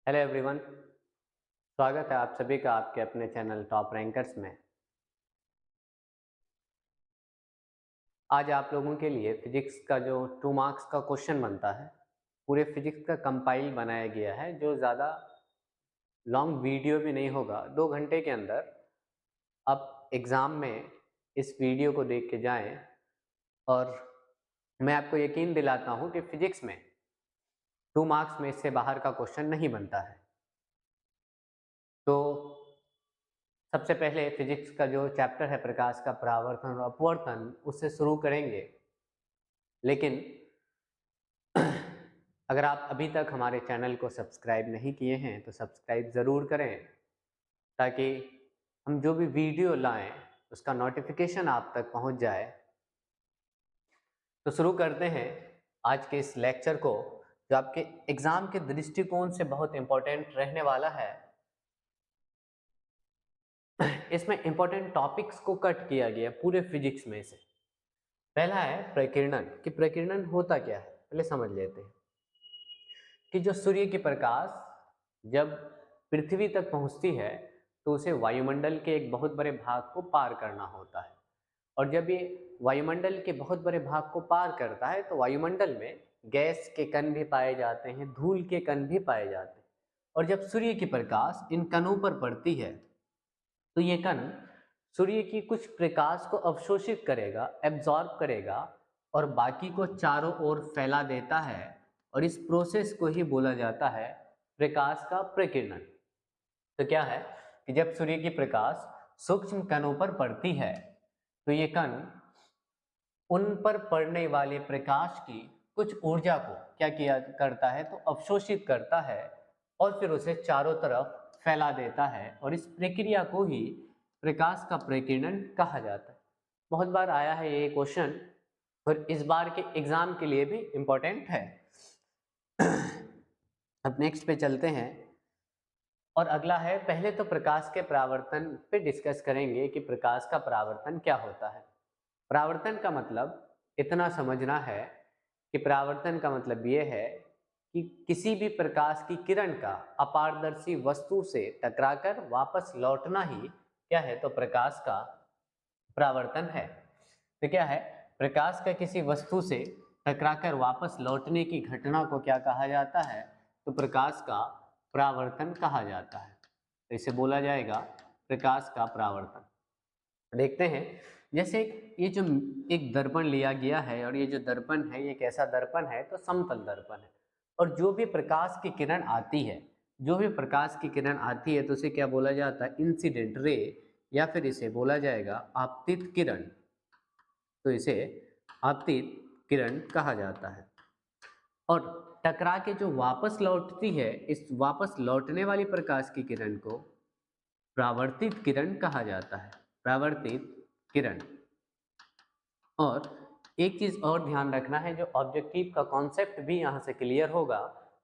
Hello everyone. स्वागत है आप सभी का आपके अपने चैनल टॉप रैंकर्स में। आज आप लोगों के लिए फिजिक्स का जो 2 मार्क्स का क्वेश्चन बनता है, पूरे फिजिक्स का कंपाइल बनाया गया है, जो ज़्यादा लॉन्ग वीडियो भी नहीं होगा। 2 घंटे के अंदर आप एग्ज़ाम में इस वीडियो को देख के जाएं और मैं आपको यकीन दिलाता हूं कि फिजिक्स में 2 मार्क्स में इससे बाहर का क्वेश्चन नहीं बनता है। तो सबसे पहले फिजिक्स का जो चैप्टर है प्रकाश का परावर्तन और अपवर्तन, उससे शुरू करेंगे। लेकिन अगर आप अभी तक हमारे चैनल को सब्सक्राइब नहीं किए हैं तो सब्सक्राइब ज़रूर करें, ताकि हम जो भी वीडियो लाएं उसका नोटिफिकेशन आप तक पहुंच जाए। तो शुरू करते हैं आज के इस लेक्चर को, जो आपके एग्ज़ाम के दृष्टिकोण से बहुत इम्पोर्टेंट रहने वाला है। इसमें इम्पोर्टेंट टॉपिक्स को कट किया गया पूरे फिजिक्स में से। पहला है प्रकीर्णन, कि प्रकीर्णन होता क्या है पहले समझ लेते हैं। कि जो सूर्य की प्रकाश जब पृथ्वी तक पहुंचती है तो उसे वायुमंडल के एक बहुत बड़े भाग को पार करना होता है, और जब ये वायुमंडल के बहुत बड़े भाग को पार करता है तो वायुमंडल में गैस के कण भी पाए जाते हैं, धूल के कण भी पाए जाते हैं। और जब सूर्य की प्रकाश इन कणों पर पड़ती है तो ये कण सूर्य की कुछ प्रकाश को अवशोषित करेगा, एब्जॉर्ब करेगा, और बाकी को चारों ओर फैला देता है। और इस प्रोसेस को ही बोला जाता है प्रकाश का प्रकीर्णन। तो क्या है कि जब सूर्य की प्रकाश सूक्ष्म कणों पर पड़ती है तो ये कण उन पर पड़ने वाले प्रकाश की कुछ ऊर्जा को क्या किया करता है, तो अवशोषित करता है और फिर उसे चारों तरफ फैला देता है। और इस प्रक्रिया को ही प्रकाश का प्रकीर्णन कहा जाता है। बहुत बार आया है ये क्वेश्चन, और इस बार के एग्जाम के लिए भी इम्पोर्टेंट है। अब नेक्स्ट पे चलते हैं, और अगला है, पहले तो प्रकाश के परावर्तन पे डिस्कस करेंगे कि प्रकाश का परावर्तन क्या होता है। परावर्तन का मतलब इतना समझना है कि परावर्तन का मतलब ये है कि किसी भी प्रकाश की किरण का अपारदर्शी वस्तु से टकराकर वापस लौटना ही क्या है, तो प्रकाश का परावर्तन है। तो क्या है, प्रकाश का किसी वस्तु से टकराकर वापस लौटने की घटना को क्या कहा जाता है, तो प्रकाश का परावर्तन कहा जाता है। तो इसे बोला जाएगा प्रकाश का परावर्तन। देखते हैं, जैसे ये जो एक दर्पण लिया गया है, और ये जो दर्पण है ये कैसा दर्पण है, तो समतल दर्पण है। और जो भी प्रकाश की किरण आती है, जो भी प्रकाश की किरण आती है तो उसे क्या बोला जाता है, इंसिडेंट रे, या फिर इसे बोला जाएगा आपतित किरण। तो इसे आपतित किरण कहा जाता है। और टकरा के जो वापस लौटती है, इस वापस लौटने वाली प्रकाश की किरण को परावर्तित किरण कहा जाता है, परावर्तित किरण। और एक चीज और ध्यान रखना है, जो ऑब्जेक्टिव का कॉन्सेप्ट भी यहाँ से क्लियर होगा,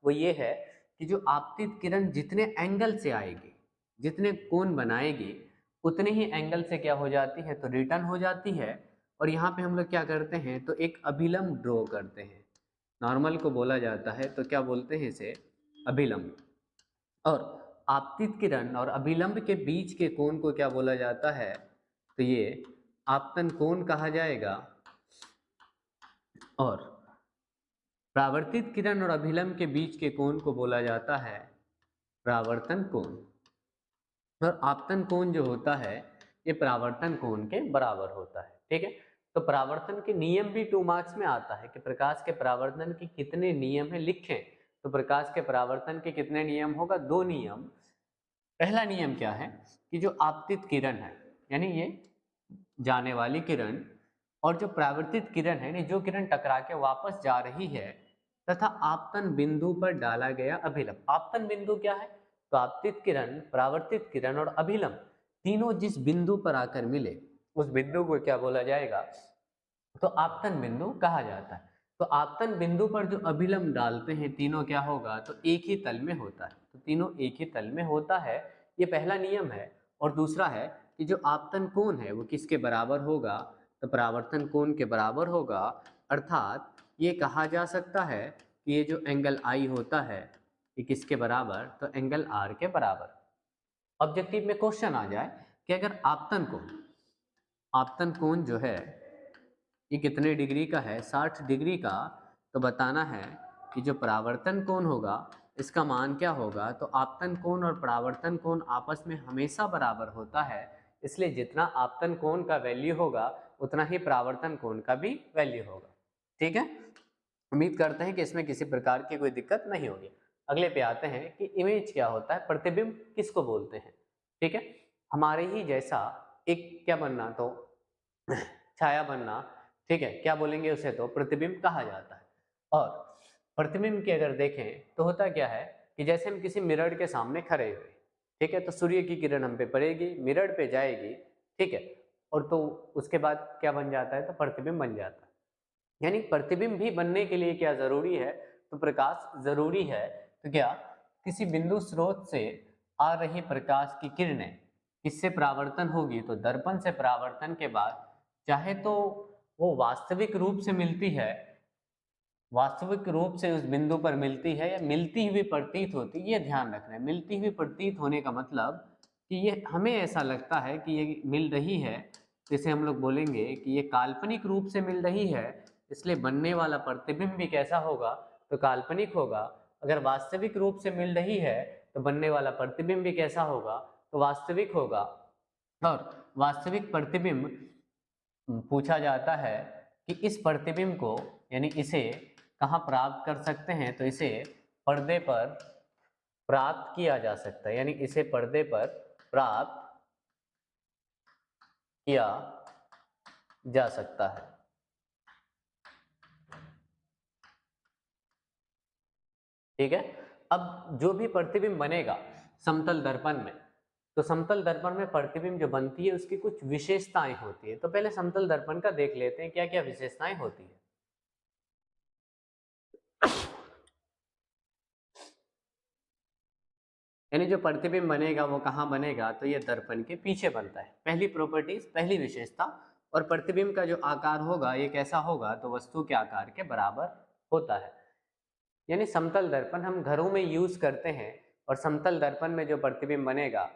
वो ये है कि जो आपतित किरण जितने एंगल से आएगी, जितने कोण बनाएगी, उतने ही एंगल से क्या हो जाती है, तो रिटर्न हो जाती है। और यहाँ पे हम लोग क्या करते हैं, तो एक अभिलंब ड्रॉ करते हैं। नॉर्मल को बोला जाता है तो क्या बोलते हैं इसे, अभिलंब। और आपतित किरण और अभिलंब के बीच के कोण को क्या बोला जाता है, तो ये आपतन कोण कहा जाएगा। और परावर्तित किरण और अभिलंब के बीच के कोण को बोला जाता है परावर्तन कोण। और आपतन कोण जो होता है ये परावर्तन कोण के बराबर होता है। ठीक है, तो परावर्तन के नियम भी 2 मार्क्स में आता है कि प्रकाश के परावर्तन के कितने नियम है, लिखें। तो प्रकाश के परावर्तन के कितने नियम होगा, 2 नियम। पहला नियम क्या है कि जो आपतित किरण है, यानी ये जाने वाली किरण, और जो परावर्तित किरण है, जो किरण टकरा के वापस जा रही है, तथा आपतन बिंदु पर डाला गया अभिलंब। आपतन बिंदु क्या है, तो आपतित किरण, परावर्तित किरण और अभिलंब तीनों जिस बिंदु पर आकर मिले उस बिंदु को क्या बोला जाएगा, तो आपतन बिंदु कहा जाता है। तो आपतन बिंदु पर जो अभिलंब डालते हैं तीनों क्या होगा, तो एक ही तल में होता है। तो तीनों एक ही तल में होता है, ये पहला नियम है। और दूसरा है कि जो आपतन कोण है वो किसके बराबर होगा, तो परावर्तन कोण के बराबर होगा। अर्थात ये कहा जा सकता है कि ये जो एंगल आई होता है ये किसके बराबर, तो एंगल आर के बराबर। ऑब्जेक्टिव में क्वेश्चन आ जाए कि अगर आपतन कोण जो है ये कितने डिग्री का है, 60 डिग्री का, तो बताना है कि जो परावर्तन कोण होगा इसका मान क्या होगा। तो आपतन कोण और परावर्तन कोण आपस में हमेशा बराबर होता है, इसलिए जितना आपतन कोण का वैल्यू होगा उतना ही परावर्तन कोण का भी वैल्यू होगा। ठीक है, उम्मीद करते हैं कि इसमें किसी प्रकार की कोई दिक्कत नहीं होगी। अगले पे आते हैं कि इमेज क्या होता है, प्रतिबिंब किसको बोलते हैं। ठीक है, हमारे ही जैसा एक क्या बनना, तो छाया बनना। ठीक है, क्या बोलेंगे उसे, तो प्रतिबिंब कहा जाता है। और प्रतिबिंब की अगर देखें तो होता क्या है कि जैसे हम किसी मिरर के सामने खड़े हुए, ठीक है, तो सूर्य की किरण हम पे पड़ेगी, मिरर पे जाएगी, ठीक है, और तो उसके बाद क्या बन जाता है, तो प्रतिबिंब बन जाता है। यानी प्रतिबिंब भी बनने के लिए क्या जरूरी है, तो प्रकाश जरूरी है। तो क्या किसी बिंदु स्रोत से आ रही प्रकाश की किरणें किससे परावर्तन होगी, तो दर्पण से परावर्तन के बाद चाहे तो वो वास्तविक रूप से मिलती है, वास्तविक रूप से उस बिंदु पर मिलती है, या मिलती हुई प्रतीत होती है। ये ध्यान रखना है, मिलती हुई प्रतीत होने का मतलब कि ये हमें ऐसा लगता है कि ये मिल रही है, जैसे हम लोग बोलेंगे कि ये काल्पनिक रूप से मिल रही है, इसलिए बनने वाला प्रतिबिंब भी कैसा होगा, तो काल्पनिक होगा। अगर वास्तविक रूप से मिल रही है तो बनने वाला प्रतिबिंब भी कैसा होगा, तो वास्तविक होगा। और वास्तविक प्रतिबिंब पूछा जाता है कि इस प्रतिबिंब को, यानी इसे कहाँ प्राप्त कर सकते हैं, तो इसे पर्दे पर प्राप्त किया जा सकता है, यानी इसे पर्दे पर प्राप्त किया जा सकता है। ठीक है, अब जो भी प्रतिबिंब बनेगा समतल दर्पण में, तो समतल दर्पण में प्रतिबिंब जो बनती है उसकी कुछ विशेषताएं होती है। तो पहले समतल दर्पण का देख लेते हैं क्या क्या विशेषताएं होती है। यानी जो प्रतिबिंब बनेगा वो कहाँ बनेगा, तो ये दर्पण के पीछे बनता है। पहली प्रॉपर्टीज, पहली विशेषता। और प्रतिबिंब का जो आकार होगा ये कैसा होगा, तो वस्तु के आकार के बराबर होता है। यानी समतल दर्पण हम घरों में यूज करते हैं, और समतल दर्पण में जो प्रतिबिंब बनेगा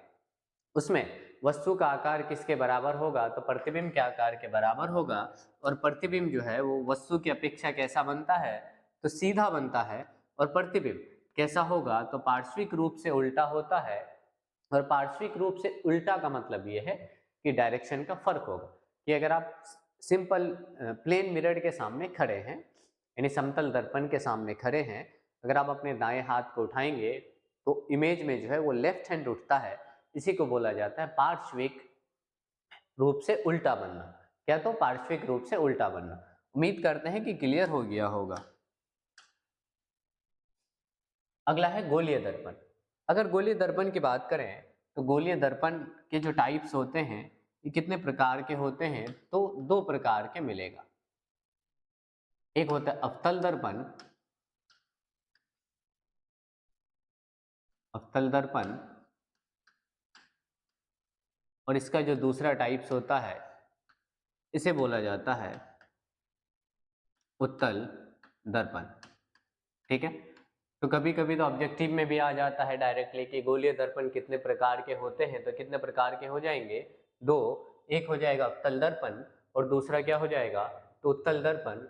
उसमें वस्तु का आकार किसके बराबर होगा, तो प्रतिबिंब के आकार के बराबर होगा। और प्रतिबिंब जो है वो वस्तु की अपेक्षा कैसा बनता है, तो सीधा बनता है। और प्रतिबिंब कैसा होगा, तो पार्श्विक रूप से उल्टा होता है। और पार्श्विक रूप से उल्टा का मतलब ये है कि डायरेक्शन का फर्क होगा। कि अगर आप सिंपल प्लेन मिरर के सामने खड़े हैं, यानी समतल दर्पण के सामने खड़े हैं, अगर आप अपने दाएं हाथ को उठाएंगे तो इमेज में जो है वो लेफ्ट हैंड उठता है। इसी को बोला जाता है पार्श्विक रूप से उल्टा बनना। क्या, तो पार्श्विक रूप से उल्टा बनना। उम्मीद करते हैं कि क्लियर हो गया होगा। अगला है गोलीय दर्पण। अगर गोलीय दर्पण की बात करें तो गोलीय दर्पण के जो टाइप्स होते हैं ये कितने प्रकार के होते हैं, तो दो प्रकार के मिलेगा। एक होता है अवतल दर्पण, अवतल दर्पण, और इसका जो दूसरा टाइप्स होता है इसे बोला जाता है उत्तल दर्पण। ठीक है, तो कभी कभी तो ऑब्जेक्टिव में भी आ जाता है डायरेक्टली कि गोलीय दर्पण कितने प्रकार के होते हैं, तो कितने प्रकार के हो जाएंगे, दो। एक हो जाएगा अवतल दर्पण और दूसरा क्या हो जाएगा, तो उत्तल दर्पण।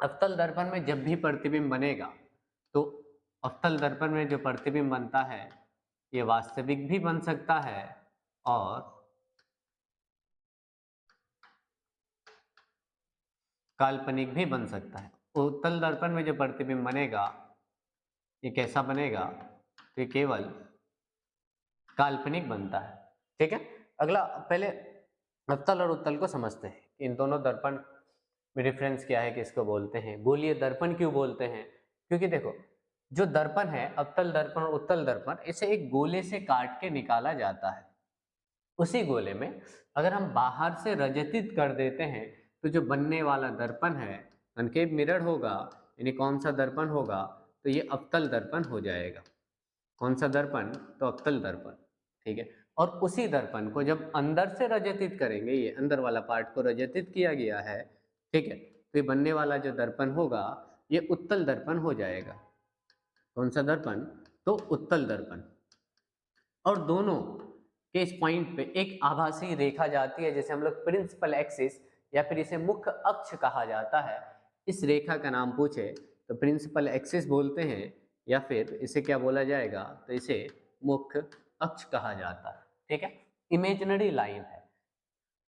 अवतल दर्पण में जब भी प्रतिबिंब बनेगा तो अवतल दर्पण में जो प्रतिबिंब बनता है ये वास्तविक भी बन सकता है और काल्पनिक भी बन सकता है। उत्तल दर्पण में जो प्रतिबिंब बनेगा ये कैसा बनेगा, तो ये केवल काल्पनिक बनता है। ठीक है, अगला पहले अवतल और उत्तल को समझते हैं। इन दोनों दर्पण में डिफरेंस क्या है, किसको बोलते हैं, गोलीय दर्पण क्यों बोलते हैं। क्योंकि देखो जो दर्पण है अवतल दर्पण और उत्तल दर्पण, इसे एक गोले से काट के निकाला जाता है। उसी गोले में अगर हम बाहर से रजतित कर देते हैं तो जो बनने वाला दर्पण है कनकेव मिरर होगा, यानी कौन सा दर्पण होगा, तो ये अवतल दर्पण हो जाएगा। कौन सा दर्पण, तो अवतल दर्पण। ठीक है, और उसी दर्पण को जब अंदर से रजतित करेंगे, ये अंदर वाला पार्ट को रजतित किया गया है, ठीक है, तो ये बनने वाला जो दर्पण होगा ये उत्तल दर्पण हो जाएगा। कौन सा दर्पण, तो उत्तल दर्पण। और दोनों के इस पॉइंट पे एक आभासी रेखा जाती है, जैसे हम लोग प्रिंसिपल एक्सिस या फिर इसे मुख्य अक्ष कहा जाता है। इस रेखा का नाम पूछे तो प्रिंसिपल एक्सिस बोलते हैं, या फिर इसे क्या बोला जाएगा, तो इसे मुख्य अक्ष कहा जाता है। ठीक है, इमेजिनरी लाइन है।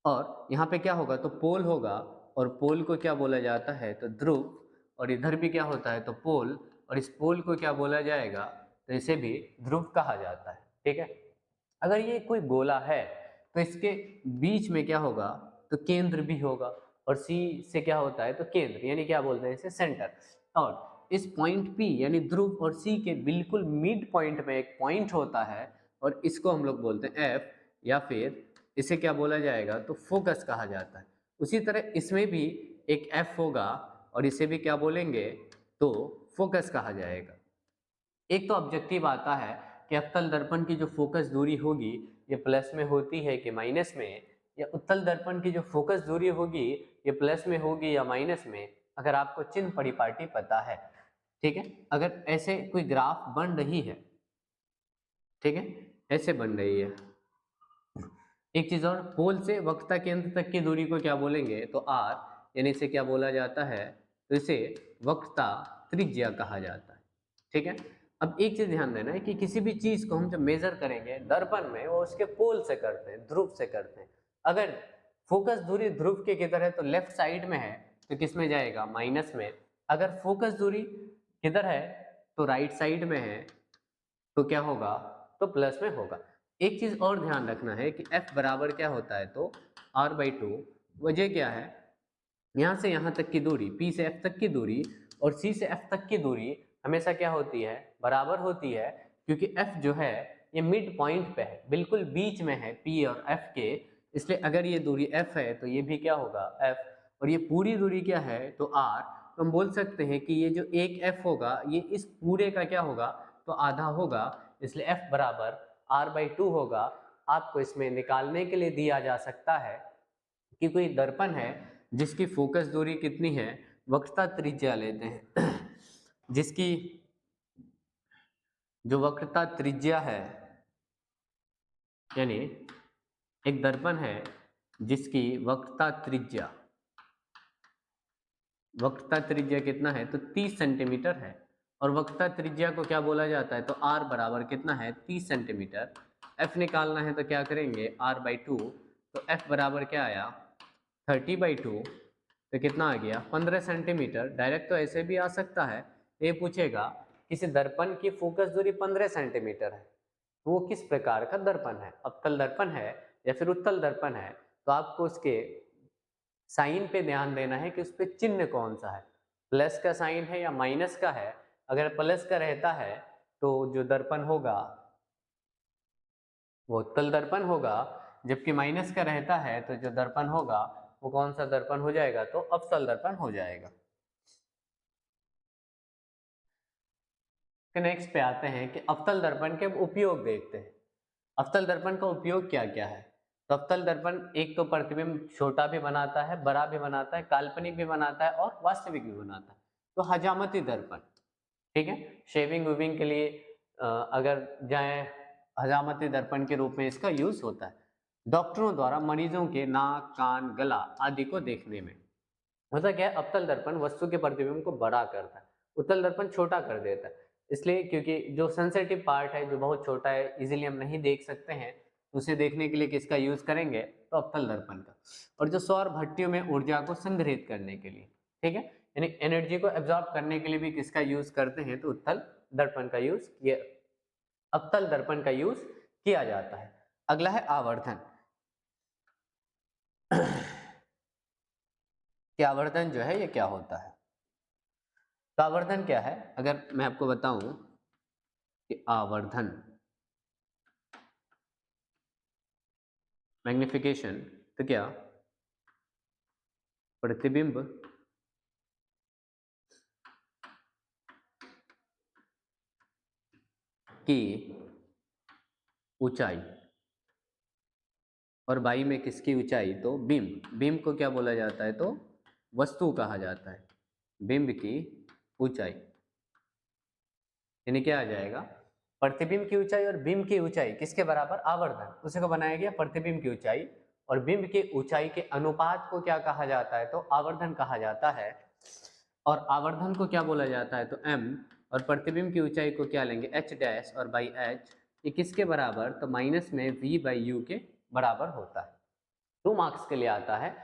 और यहाँ पे क्या होगा, तो पोल होगा, और पोल को क्या बोला जाता है, तो ध्रुव। और इधर भी क्या होता है, तो पोल, और इस पोल को क्या बोला जाएगा, तो इसे भी ध्रुव कहा जाता है। ठीक है, अगर ये कोई गोला है तो इसके बीच में क्या होगा, तो केंद्र भी होगा, और सी से क्या होता है, तो केंद्र, यानी क्या बोलते हैं इसे, सेंटर। और इस पॉइंट पी यानी ध्रुव और सी के बिल्कुल मिड पॉइंट में एक पॉइंट होता है, और इसको हम लोग बोलते हैं एफ, या फिर इसे क्या बोला जाएगा, तो फोकस कहा जाता है। उसी तरह इसमें भी एक एफ होगा, और इसे भी क्या बोलेंगे, तो फोकस कहा जाएगा। एक तो ऑब्जेक्टिव आता है कि अवतल दर्पण की जो फोकस दूरी होगी ये प्लस में होती है कि माइनस में, या उत्तल दर्पण की जो फोकस दूरी होगी ये प्लस में होगी या माइनस में, अगर आपको चिन्ह परिपाटी पता है। ठीक है, अगर ऐसे कोई ग्राफ बन रही है, ठीक है, ऐसे बन रही है। एक चीज और, पोल से वक्रता केंद्र तक की दूरी को क्या बोलेंगे, तो आर, यानी इसे क्या बोला जाता है, तो इसे वक्रता त्रिज्या कहा जाता है। ठीक है, अब एक चीज ध्यान देना है कि किसी भी चीज को हम जब मेजर करेंगे दर्पण में, वो उसके पोल से करते हैं, ध्रुव से करते हैं। अगर फोकस दूरी ध्रुव के किधर है, तो लेफ्ट साइड में है, तो किस में जाएगा, माइनस में। अगर फोकस दूरी किधर है, तो राइट साइड में है, तो क्या होगा, तो प्लस में होगा। एक चीज और ध्यान रखना है कि F बराबर क्या होता है, तो R/2। वजह क्या है, यहाँ से यहाँ तक की दूरी, P से F तक की दूरी और C से F तक की दूरी हमेशा क्या होती है, बराबर होती है, क्योंकि F जो है ये मिड पॉइंट पे है, बिल्कुल बीच में है P और F के। इसलिए अगर ये दूरी F है तो ये भी क्या होगा, F, और ये पूरी दूरी क्या है, तो R। तो हम बोल सकते हैं कि ये जो एक F होगा ये इस पूरे का क्या होगा, तो आधा होगा, इसलिए F बराबर R/2 होगा। आपको इसमें निकालने के लिए दिया जा सकता है कि कोई दर्पण है जिसकी फोकस दूरी कितनी है, वक्रता त्रिज्या लेते हैं जिसकी जो वक्रता त्रिज्या है, यानी एक दर्पण है जिसकी वक्रता त्रिज्या कितना है, तो 30 सेंटीमीटर है। और वक्रता त्रिज्या को क्या बोला जाता है, तो r बराबर कितना है, 30 सेंटीमीटर। f निकालना है तो क्या करेंगे, R/2, तो f बराबर क्या आया, 30/2, तो कितना आ गया, 15 सेंटीमीटर। डायरेक्ट तो ऐसे भी आ सकता है, ये पूछेगा किसी दर्पण की फोकस दूरी 15 सेंटीमीटर है, तो वो किस प्रकार का दर्पण है, अवतल दर्पण है या फिर उत्तल दर्पण है। तो आपको उसके साइन पे ध्यान देना है कि उस पर चिन्ह कौन सा है, प्लस का साइन है या माइनस का है। अगर प्लस का रहता है तो जो दर्पण होगा वो उत्तल दर्पण होगा, जबकि माइनस का रहता है तो जो दर्पण होगा वो कौन सा दर्पण हो जाएगा, तो अवतल दर्पण हो जाएगा। नेक्स्ट पे आते हैं कि अवतल दर्पण के उपयोग देखते हैं। अवतल दर्पण का उपयोग क्या क्या है, तो अवतल दर्पण एक तो प्रतिबिंब छोटा भी बनाता है, बड़ा भी बनाता है, काल्पनिक भी बनाता है और वास्तविक भी बनाता है। तो हजामती दर्पण, ठीक है, शेविंग वेविंग के लिए अगर जाए, हजामती दर्पण के रूप में इसका यूज होता है डॉक्टरों द्वारा मरीजों के नाक, कान, गला आदि को देखने में। होता क्या है, अवतल दर्पण वस्तु के प्रतिबिंब को बड़ा करता है, उत्तल दर्पण छोटा कर देता है। इसलिए क्योंकि जो सेंसिटिव पार्ट है जो बहुत छोटा है, इजीली हम नहीं देख सकते हैं, तो उसे देखने के लिए किसका यूज करेंगे, तो अवतल दर्पण का। और जो सौर भट्टियों में ऊर्जा को संग्रहित करने के लिए, ठीक है, यानी एनर्जी को एब्जॉर्ब करने के लिए भी किसका यूज करते हैं, तो उत्तल दर्पण का यूज किया, अवतल दर्पण का यूज किया जाता है। अगला है आवर्धन। कि आवर्धन जो है ये क्या होता है, तो आवर्धन क्या है, अगर मैं आपको बताऊं कि आवर्धन, मैग्निफिकेशन, तो क्या, प्रतिबिंब की ऊंचाई, और बाई में किसकी ऊंचाई, तो बिंब, बिंब को क्या बोला जाता है, तो वस्तु कहा जाता है, बिंब की ऊंचाई, यानी क्या आ जाएगा, प्रतिबिंब की ऊंचाई और बिंब की ऊंचाई किसके बराबर, आवर्धन, उसी को बनाया गया प्रतिबिंब की ऊंचाई और बिंब की ऊंचाई के अनुपात को क्या कहा जाता है, तो आवर्धन कहा जाता है। और आवर्धन को क्या बोला जाता है, तो m, और प्रतिबिंब की ऊंचाई को क्या लेंगे, h डैश और बाई h, ये किसके बराबर, तो माइनस में v बाई यू के बराबर होता है। 2 मार्क्स के लिए आता है।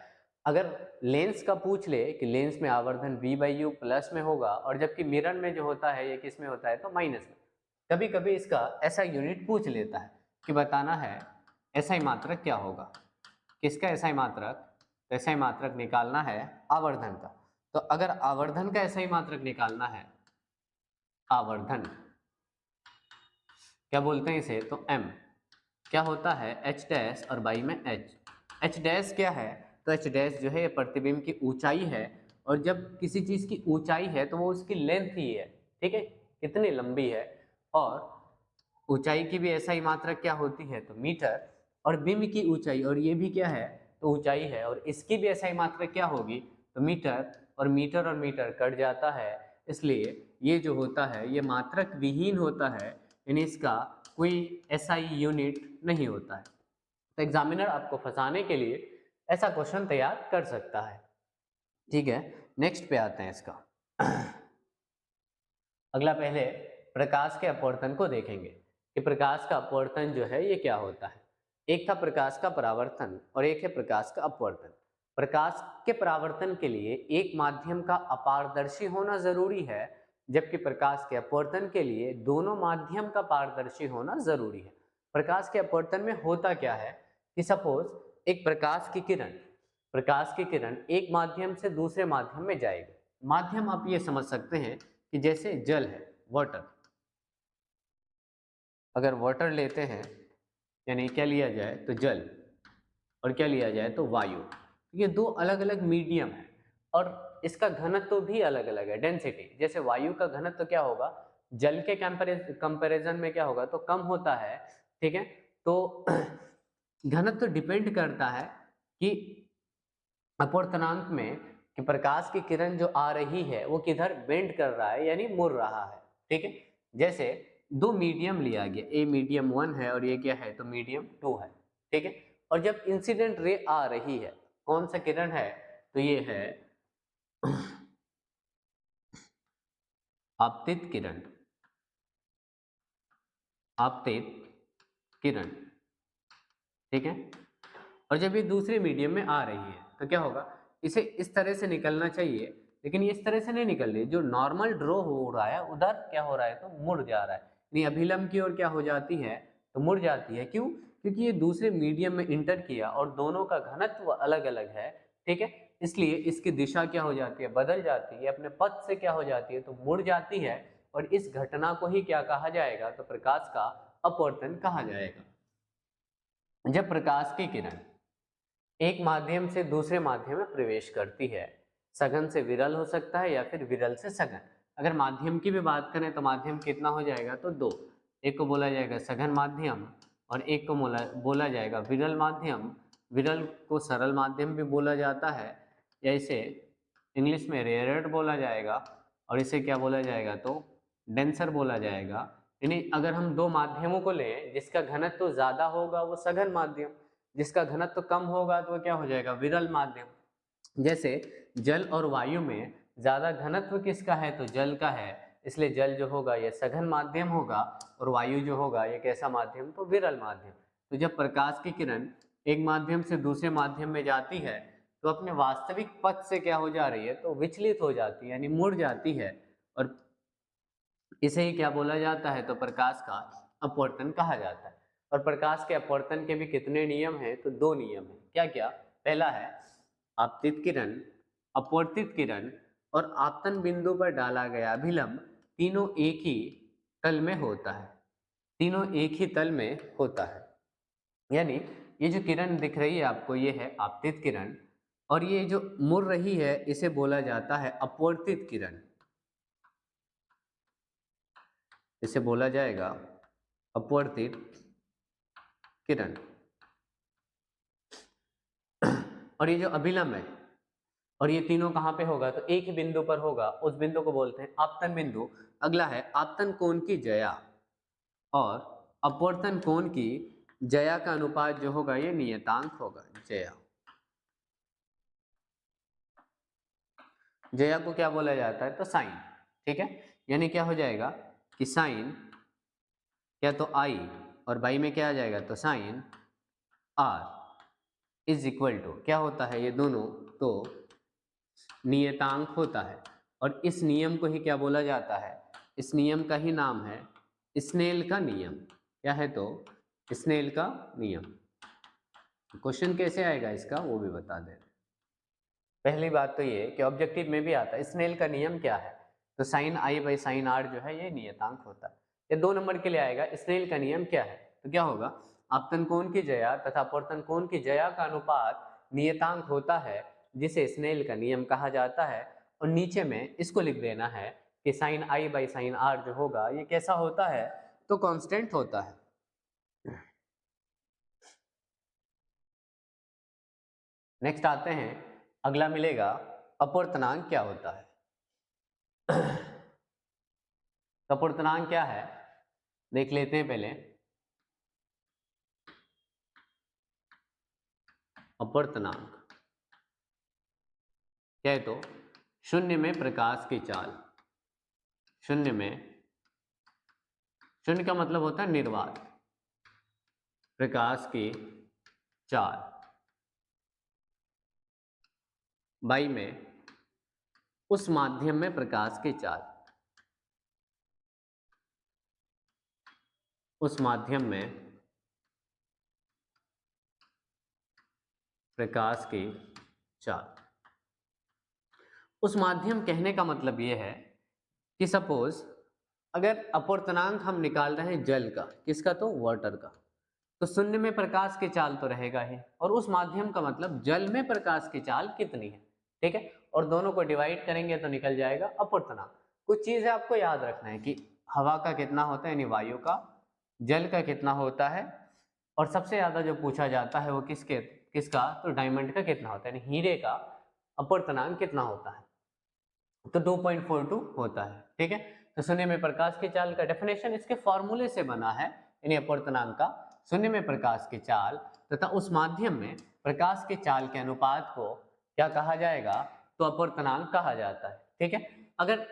अगर लेंस का पूछ ले कि लेंस में आवर्धन v बाई यू प्लस में होगा और जबकि मिरर में जो होता है ये किस में होता है, तो माइनस में। कभी कभी इसका ऐसा यूनिट पूछ लेता है कि बताना है एसआई मात्रक क्या होगा, किसका एसआई मात्रक, तो एसआई मात्रक निकालना है आवर्धन का। तो अगर आवर्धन का एसआई मात्रक निकालना है, आवर्धन क्या बोलते हैं इसे, तो m क्या होता है, h डैश और बाई में h डैश क्या है, तो h डैश जो है ये प्रतिबिंब की ऊंचाई है और जब किसी चीज की ऊंचाई है तो वो उसकी लेंथ ही है, ठीक है, कितनी लंबी है। और ऊंचाई की भी ऐसा ही मात्रक क्या होती है, तो मीटर, और बिंब की ऊंचाई और ये भी क्या है, तो ऊंचाई है और इसकी भी ऐसा ही मात्रक क्या होगी, तो मीटर, और मीटर कट जाता है, इसलिए ये जो होता है ये मात्रक विहीन होता है, यानी इसका कोई एसआई यूनिट नहीं होता है। तो एग्जामिनर आपको फंसाने के लिए ऐसा क्वेश्चन तैयार कर सकता है, ठीक है। नेक्स्ट पे आते हैं इसका। अगला पहले प्रकाश के अपवर्तन को देखेंगे कि प्रकाश का अपवर्तन जो है ये क्या होता है। एक था प्रकाश का परावर्तन और एक है प्रकाश का अपवर्तन। प्रकाश के परावर्तन के लिए एक माध्यम का अपारदर्शी होना जरूरी है, जबकि प्रकाश के अपवर्तन के लिए दोनों माध्यम का पारदर्शी होना जरूरी है। प्रकाश के अपवर्तन में होता क्या है कि सपोज एक प्रकाश की किरण एक माध्यम से दूसरे माध्यम में जाएगी। माध्यम आप ये समझ सकते हैं कि जैसे जल है, वाटर, अगर वाटर लेते हैं यानी क्या लिया जाए, तो जल, और क्या लिया जाए, तो वायु, ये दो अलग अलग मीडियम है और इसका घनत्व भी अलग अलग है, डेंसिटी। जैसे वायु का घनत्व क्या होगा, जल के कंपैरिजन में क्या होगा, तो कम होता है, ठीक है। तो घनत्व डिपेंड करता है कि अपवर्तनांक में, कि प्रकाश की किरण जो आ रही है वो किधर बेंड कर रहा है यानी मुड़ रहा है, ठीक है। जैसे दो मीडियम लिया गया, ए मीडियम 1 है और ये क्या है, तो मीडियम 2 है, ठीक है। और जब इंसिडेंट रे आ रही है, कौन सा किरण है, तो ये है आपतित किरण, आपतित किरण, ठीक है। और जब ये दूसरे मीडियम में आ रही है तो क्या होगा, इसे इस तरह से निकलना चाहिए, लेकिन ये इस तरह से नहीं निकल रही, जो नॉर्मल ड्रॉ हो रहा है उधर क्या हो रहा है, तो मुड़ जा रहा है, नहीं अभिलंब की ओर क्या हो जाती है, तो मुड़ जाती है। क्यों, क्योंकि ये दूसरे मीडियम में इंटर किया और दोनों का घनत्व अलग अलग है, ठीक है, इसलिए इसकी दिशा क्या हो जाती है, बदल जाती है, अपने पथ से क्या हो जाती है, तो मुड़ जाती है। और इस घटना को ही क्या कहा जाएगा, तो प्रकाश का अपवर्तन कहा जाएगा। जब प्रकाश की किरण एक माध्यम से दूसरे माध्यम में प्रवेश करती है, सघन से विरल हो सकता है या फिर विरल से सघन। अगर माध्यम की भी बात करें तो माध्यम कितना हो जाएगा, तो दो, एक को बोला जाएगा सघन माध्यम और एक को बोला जाएगा विरल माध्यम। विरल को सरल माध्यम भी बोला जाता है या इसे इंग्लिश में रेयरड बोला जाएगा और इसे क्या बोला जाएगा, तो डेंसर बोला जाएगा। यानी अगर हम दो माध्यमों को लें, जिसका घनत्व तो ज्यादा होगा वो सघन माध्यम, जिसका घनत्व तो कम होगा तो क्या हो जाएगा, विरल माध्यम। जैसे जल और वायु में ज्यादा घनत्व किसका है, तो जल का है, इसलिए जल जो होगा ये सघन माध्यम होगा और वायु जो होगा ये कैसा माध्यम, तो विरल माध्यम। तो जब प्रकाश की किरण एक माध्यम से दूसरे माध्यम में जाती है तो अपने वास्तविक पथ से क्या हो जा रही है, तो विचलित हो जाती है यानी मुड़ जाती है, और इसे ही क्या बोला जाता है, तो प्रकाश का अपवर्तन कहा जाता है। और प्रकाश के अपवर्तन के भी कितने नियम हैं, तो दो नियम हैं। क्या क्या, पहला है आपतित किरण, अपवर्तित किरण और आपतन बिंदु पर डाला गया अभिलंब तीनों एक ही तल में होता है, तीनों एक ही तल में होता है। यानी ये जो किरण दिख रही है आपको ये है आपतित किरण और ये जो मुड़ रही है इसे बोला जाता है अपवर्तित किरण, इसे बोला जाएगा अपवर्तित किरण। और ये जो अभिलंब है और ये तीनों कहाँ पे होगा, तो एक ही बिंदु पर होगा, उस बिंदु को बोलते हैं आपतन बिंदु। अगला है आपतन कोण की ज्या, और अपवर्तन कोण की ज्या का अनुपात जो होगा ये नियतांक होगा। ज्या को क्या बोला जाता है तो साइन, ठीक है। यानी क्या हो जाएगा कि साइन क्या तो आई और बाई में क्या आ जाएगा तो sine R is equal to क्या होता है ये दोनों तो नियतांक होता है। और इस नियम को ही क्या बोला जाता है, इस नियम का ही नाम है स्नेल का नियम। क्या है तो स्नेल का नियम। क्वेश्चन कैसे आएगा इसका वो भी बता दे। पहली बात तो ये कि ऑब्जेक्टिव में भी आता है स्नेल का नियम क्या है तो sine I by sine R जो है ये नियतांक होता है। ये 2 नंबर के लिए आएगा स्नेल का नियम क्या है तो क्या होगा आपतन कोण की ज्या तथा अपवर्तन कोण की ज्या का अनुपात नियतांक होता है जिसे स्नेल का नियम कहा जाता है। और नीचे में इसको लिख देना है कि sine I by sine R जो होगा ये कैसा होता है तो कांस्टेंट होता है। नेक्स्ट आते हैं, अगला मिलेगा अपवर्तनांक क्या होता है। अपवर्तनांक क्या है देख लेते हैं पहले। अपवर्तनांक क्या है तो शून्य में प्रकाश की चाल, शून्य में, शून्य का मतलब होता है निर्वात, प्रकाश की चाल बाई में उस माध्यम में प्रकाश की चाल, उस माध्यम में प्रकाश की चाल। उस माध्यम कहने का मतलब यह है कि सपोज अगर अपवर्तनांक हम निकाल रहे हैं जल का, किसका तो वाटर का, तो शून्य में प्रकाश की चाल तो रहेगा ही और उस माध्यम का मतलब जल में प्रकाश की चाल कितनी है, ठीक है। और दोनों को डिवाइड करेंगे तो निकल जाएगा अपवर्तनांक। कुछ चीजें आपको याद रखना है कि हवा का कितना होता है यानी वायु का, जल का कितना होता है और सबसे ज्यादा जो पूछा जाता है वो किसका तो डायमंड का कितना होता है यानी हीरे का अपवर्तनांक कितना होता है तो 2.42 होता है, ठीक है। तो शून्य में प्रकाश की चाल का डेफिनेशन इसके फॉर्मूले से बना है यानी अपवर्तनांक का शून्य में प्रकाश की चाल तथा उस माध्यम में प्रकाश की चाल के अनुपात को क्या कहा जाएगा तो अपवर्तनांक कहा जाता है, ठीक है। अगर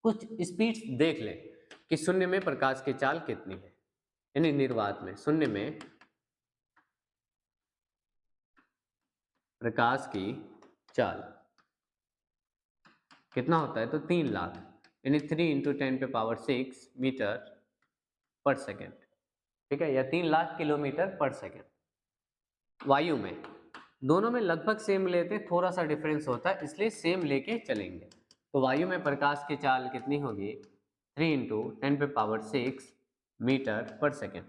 कुछ स्पीड्स देख ले कि शून्य में प्रकाश की चाल कितनी है यानी निर्वात में शून्य में प्रकाश की चाल कितना होता है तो 3 लाख यानी 3 × 10⁻6 मीटर पर सेकेंड, ठीक है, या 3 लाख किलोमीटर पर सेकेंड। वायु में दोनों में लगभग सेम लेते हैं, थोड़ा सा डिफरेंस होता है इसलिए सेम लेके चलेंगे। तो वायु में प्रकाश की चाल कितनी होगी 3 × 10⁻6 मीटर पर सेकेंड।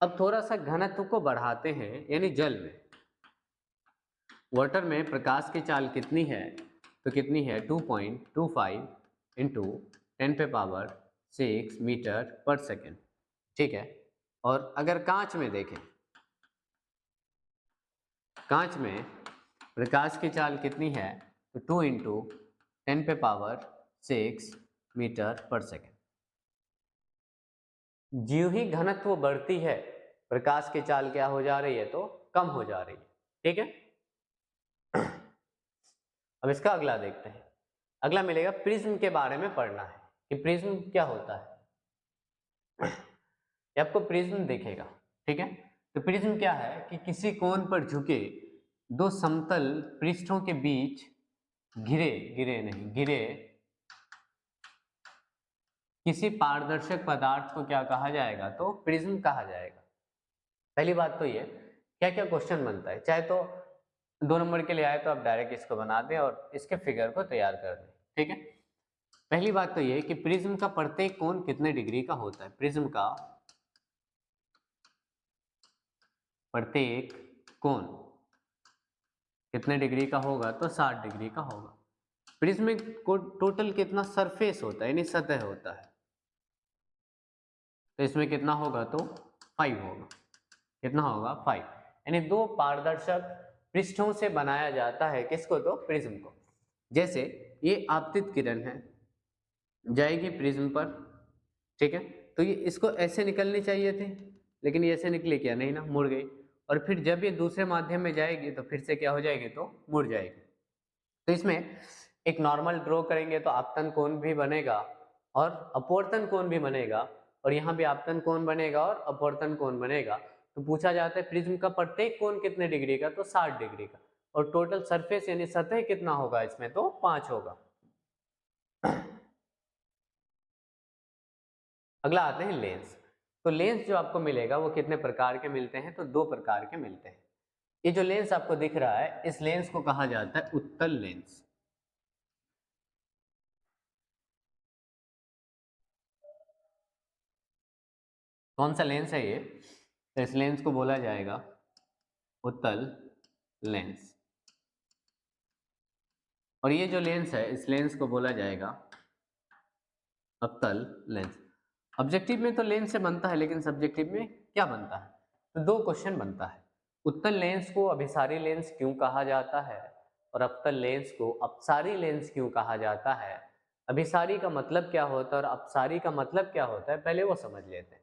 अब थोड़ा सा घनत्व को बढ़ाते हैं यानी जल में, वाटर में प्रकाश की चाल कितनी है तो कितनी है 2.25 × 10⁻6 मीटर पर सेकेंड, ठीक है। और अगर कांच में देखें, कांच में प्रकाश की चाल कितनी है तो 2 × 10⁻6 मीटर पर सेकेंड। ज्यों ही घनत्व बढ़ती है प्रकाश की चाल क्या हो जा रही है तो कम हो जा रही है, ठीक है। अब इसका अगला देखते हैं। अगला मिलेगा प्रिज्म के बारे में पढ़ना है कि प्रिज्म क्या होता है। ये आपको प्रिज्म दिखेगा, ठीक है। तो प्रिज्म क्या है कि किसी कोण पर झुके दो समतल पृष्ठों के बीच घिरे किसी पारदर्शक पदार्थ को क्या कहा जाएगा तो प्रिज्म कहा जाएगा। पहली बात तो ये क्या क्या क्वेश्चन बनता है, चाहे तो 2 नंबर के लिए आए तो आप डायरेक्ट इसको बना दें और इसके फिगर को तैयार कर दें, ठीक है। पहली बात तो ये कि प्रिज्म का प्रत्येक कोण कितने डिग्री का होता है, प्रिज्म का प्रत्येक कोण कितने डिग्री का होगा तो 60 डिग्री का होगा। प्रिज्म में टोटल कितना सरफेस होता है यानी सतह होता है तो इसमें कितना होगा तो 5 होगा, कितना होगा 5 यानी 2 पारदर्शक पृष्ठों से बनाया जाता है किसको तो प्रिज्म को। जैसे ये आपतित किरण है जाएगी प्रिज्म पर, ठीक है, तो तो ये इसको ऐसे निकलनी चाहिए थी, लेकिन ये ऐसे निकली क्या, नहीं ना, मुड़ गई। और फिर जब ये दूसरे माध्यम में जाएगी तो फिर से क्या हो जाएगी, तो मुड़ जाएगी। तो इसमें एक नॉर्मल ड्रॉ करेंगे तो आपतन कोण भी बनेगा और अपवर्तन कोण भी बनेगा, और यहाँ भी आपतन कोण बनेगा और अपवर्तन कोण बनेगा। तो पूछा जाता है प्रिज्म का प्रत्येक कोण कितने डिग्री का, तो 60 डिग्री का, और टोटल सरफेस यानी सतह कितना होगा इसमें, तो 5 होगा। अगला आते हैं लेंस। तो लेंस जो आपको मिलेगा वो कितने प्रकार के मिलते हैं, तो 2 प्रकार के मिलते हैं। ये जो लेंस आपको दिख रहा है, इस लेंस को कहा जाता है उत्तल लेंस। कौन सा लेंस है ये, तो इस लेंस को बोला जाएगा उत्तल लेंस। और ये जो लेंस है, इस लेंस को बोला जाएगा अवतल लेंस। ऑब्जेक्टिव में तो लेंस से बनता है, लेकिन सब्जेक्टिव में क्या बनता है, तो 2 क्वेश्चन बनता है। उत्तल लेंस को अभिसारी लेंस क्यों कहा जाता है, और अवतल लेंस को अपसारी लेंस क्यों कहा जाता है। अभिसारी का मतलब क्या होता है और अपसारी का मतलब क्या होता है, पहले वो समझ लेते हैं।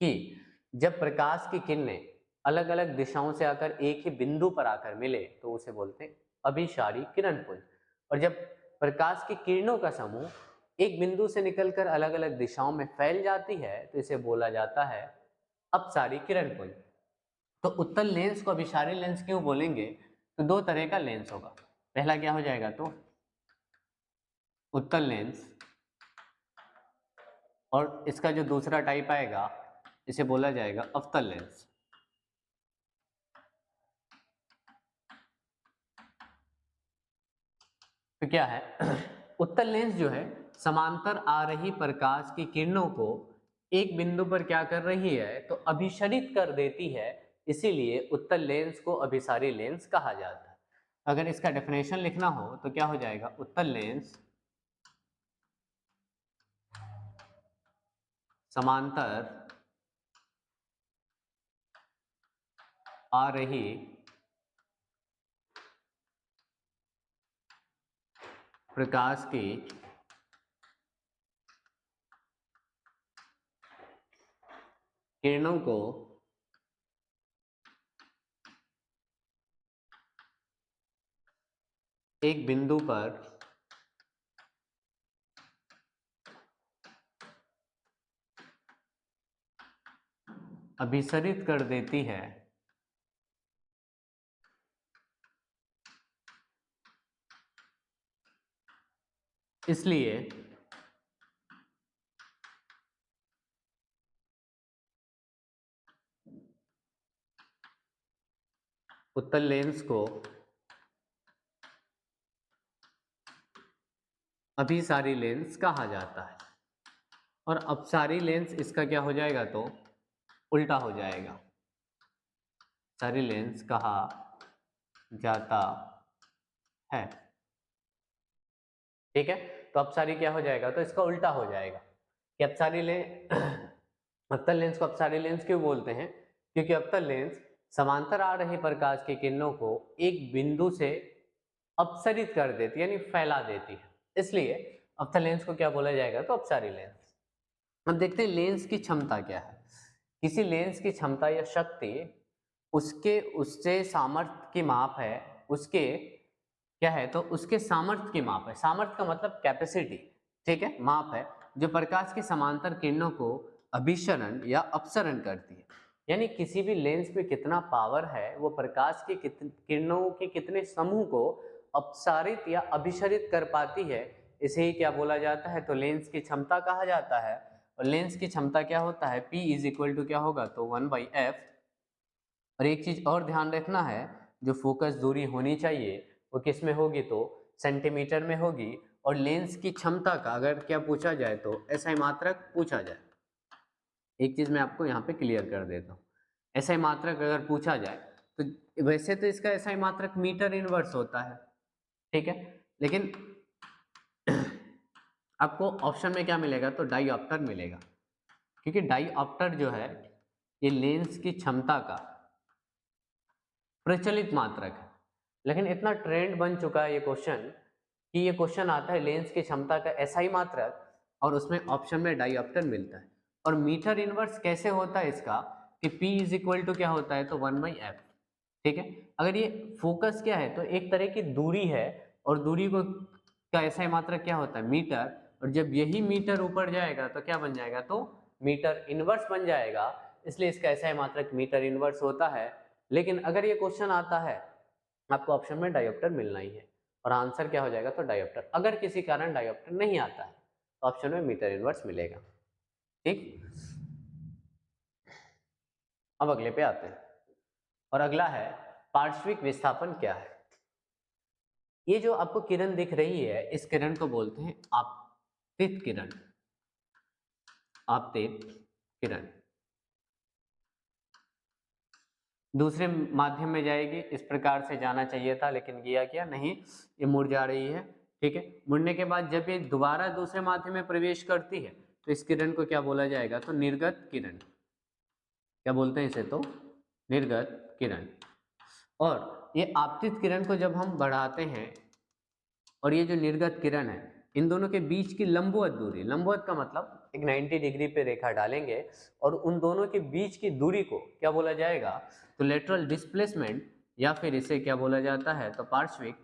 कि जब प्रकाश की किरणें अलग अलग दिशाओं से आकर एक ही बिंदु पर आकर मिले तो उसे बोलते हैं अभिसारी किरणपुंज, और जब प्रकाश की किरणों का समूह एक बिंदु से निकलकर अलग अलग दिशाओं में फैल जाती है तो इसे बोला जाता है अपसारी किरणपुंज। तो उत्तल लेंस को अभिसारी लेंस क्यों बोलेंगे, तो 2 तरह का लेंस होगा। पहला क्या हो जाएगा, तो उत्तल लेंस, और इसका जो दूसरा टाइप आएगा इसे बोला जाएगा अवतल लेंस। तो क्या है, उत्तल लेंस जो है समांतर आ रही प्रकाश की किरणों को एक बिंदु पर क्या कर रही है, तो अभिसरित कर देती है, इसीलिए उत्तल लेंस को अभिसारी लेंस कहा जाता है। अगर इसका डेफिनेशन लिखना हो तो क्या हो जाएगा, उत्तल लेंस समांतर आ रही प्रकाश की किरणों को एक बिंदु पर अभिसरित कर देती है, इसलिए उत्तल लेंस को अभिसारी लेंस कहा जाता है। और अपसारी लेंस इसका क्या हो जाएगा, तो उल्टा हो जाएगा, सारी लेंस कहा जाता है। ठीक है, तो अपसारी क्या हो जाएगा, तो इसका उल्टा हो जाएगा कि अपसारी अवतल लेंस को अपसारी लेंस क्यों बोलते हैं, क्योंकि अवतल लेंस समांतर आ रही प्रकाश की किरणों को एक बिंदु से अपसरित कर देती है, यानी फैला देती है, इसलिए अवतल लेंस को क्या बोला जाएगा, तो अपसारी लेंस। अब देखते हैं लेंस की क्षमता क्या है। किसी लेंस की क्षमता या शक्ति उसके उससे सामर्थ्य की माप है, उसके क्या है, तो उसके सामर्थ्य की माप है। सामर्थ्य का मतलब कैपेसिटी, ठीक है, माप है जो प्रकाश की समांतर किरणों को अभिसरण या अपसरण करती है। यानी किसी भी लेंस में कितना पावर है वो प्रकाश की किरणों के कितने समूह को अपसारित या अभिसरित कर पाती है, इसे ही क्या बोला जाता है, तो लेंस की क्षमता कहा जाता है। और लेंस की क्षमता क्या होता है, P इज इक्वल टू क्या होगा, तो 1/f। और एक चीज और ध्यान रखना है, जो फोकस दूरी होनी चाहिए वो किस में होगी, तो सेंटीमीटर में होगी। और लेंस की क्षमता का अगर क्या पूछा जाए तो SI मात्रक पूछा जाए, एक चीज मैं आपको यहाँ पे क्लियर कर देता हूँ। SI मात्रक अगर पूछा जाए तो वैसे तो इसका SI मात्रक मीटर इनवर्स होता है, ठीक है, लेकिन आपको ऑप्शन में क्या मिलेगा, तो डाईऑप्टर मिलेगा, क्योंकि डाईऑप्टर जो है ये लेंस की क्षमता का प्रचलित मात्रक है। लेकिन इतना ट्रेंड बन चुका है ये क्वेश्चन कि ये क्वेश्चन आता है लेंस की क्षमता का SI मात्रक और उसमें ऑप्शन में डाईऑप्टर मिलता है। और मीटर इनवर्स कैसे होता है इसका कि P इज इक्वल टू क्या होता है तो 1/f। ठीक है, अगर ये फोकस क्या है तो एक तरह की दूरी है और दूरी को का ऐसा मात्रक क्या होता है मीटर, और जब यही मीटर ऊपर जाएगा तो क्या बन जाएगा तो मीटर इनवर्स बन जाएगा, इसलिए इसका ऐसा मात्रक मीटर इनवर्स होता है। लेकिन अगर ये क्वेश्चन आता है आपको ऑप्शन में डायोप्टर मिलना ही है और आंसर क्या हो जाएगा तो डायोप्टर। अगर किसी कारण डायोप्टर नहीं आता है तो ऑप्शन में मीटर इनवर्स मिलेगा। ठीक, अब अगले पे आते हैं और अगला है पार्श्विक विस्थापन क्या है। ये जो आपको किरण दिख रही है इस किरण को बोलते हैं आपतित किरण। आपतित किरण दूसरे माध्यम में जाएगी, इस प्रकार से जाना चाहिए था लेकिन गया क्या नहीं, ये मुड़ जा रही है। ठीक है, मुड़ने के बाद जब ये दोबारा दूसरे माध्यम में प्रवेश करती है तो इस किरण को क्या बोला जाएगा तो निर्गत किरण। क्या बोलते हैं इसे तो निर्गत किरण। और ये आपतित किरण को जब हम बढ़ाते हैं और ये जो निर्गत किरण है इन दोनों के बीच की लंबवत दूरी, लंबवत का मतलब एक 90 डिग्री पे रेखा डालेंगे और उन दोनों के बीच की दूरी को क्या बोला जाएगा तो लेटरल डिस्प्लेसमेंट, या फिर इसे क्या बोला जाता है तो पार्श्विक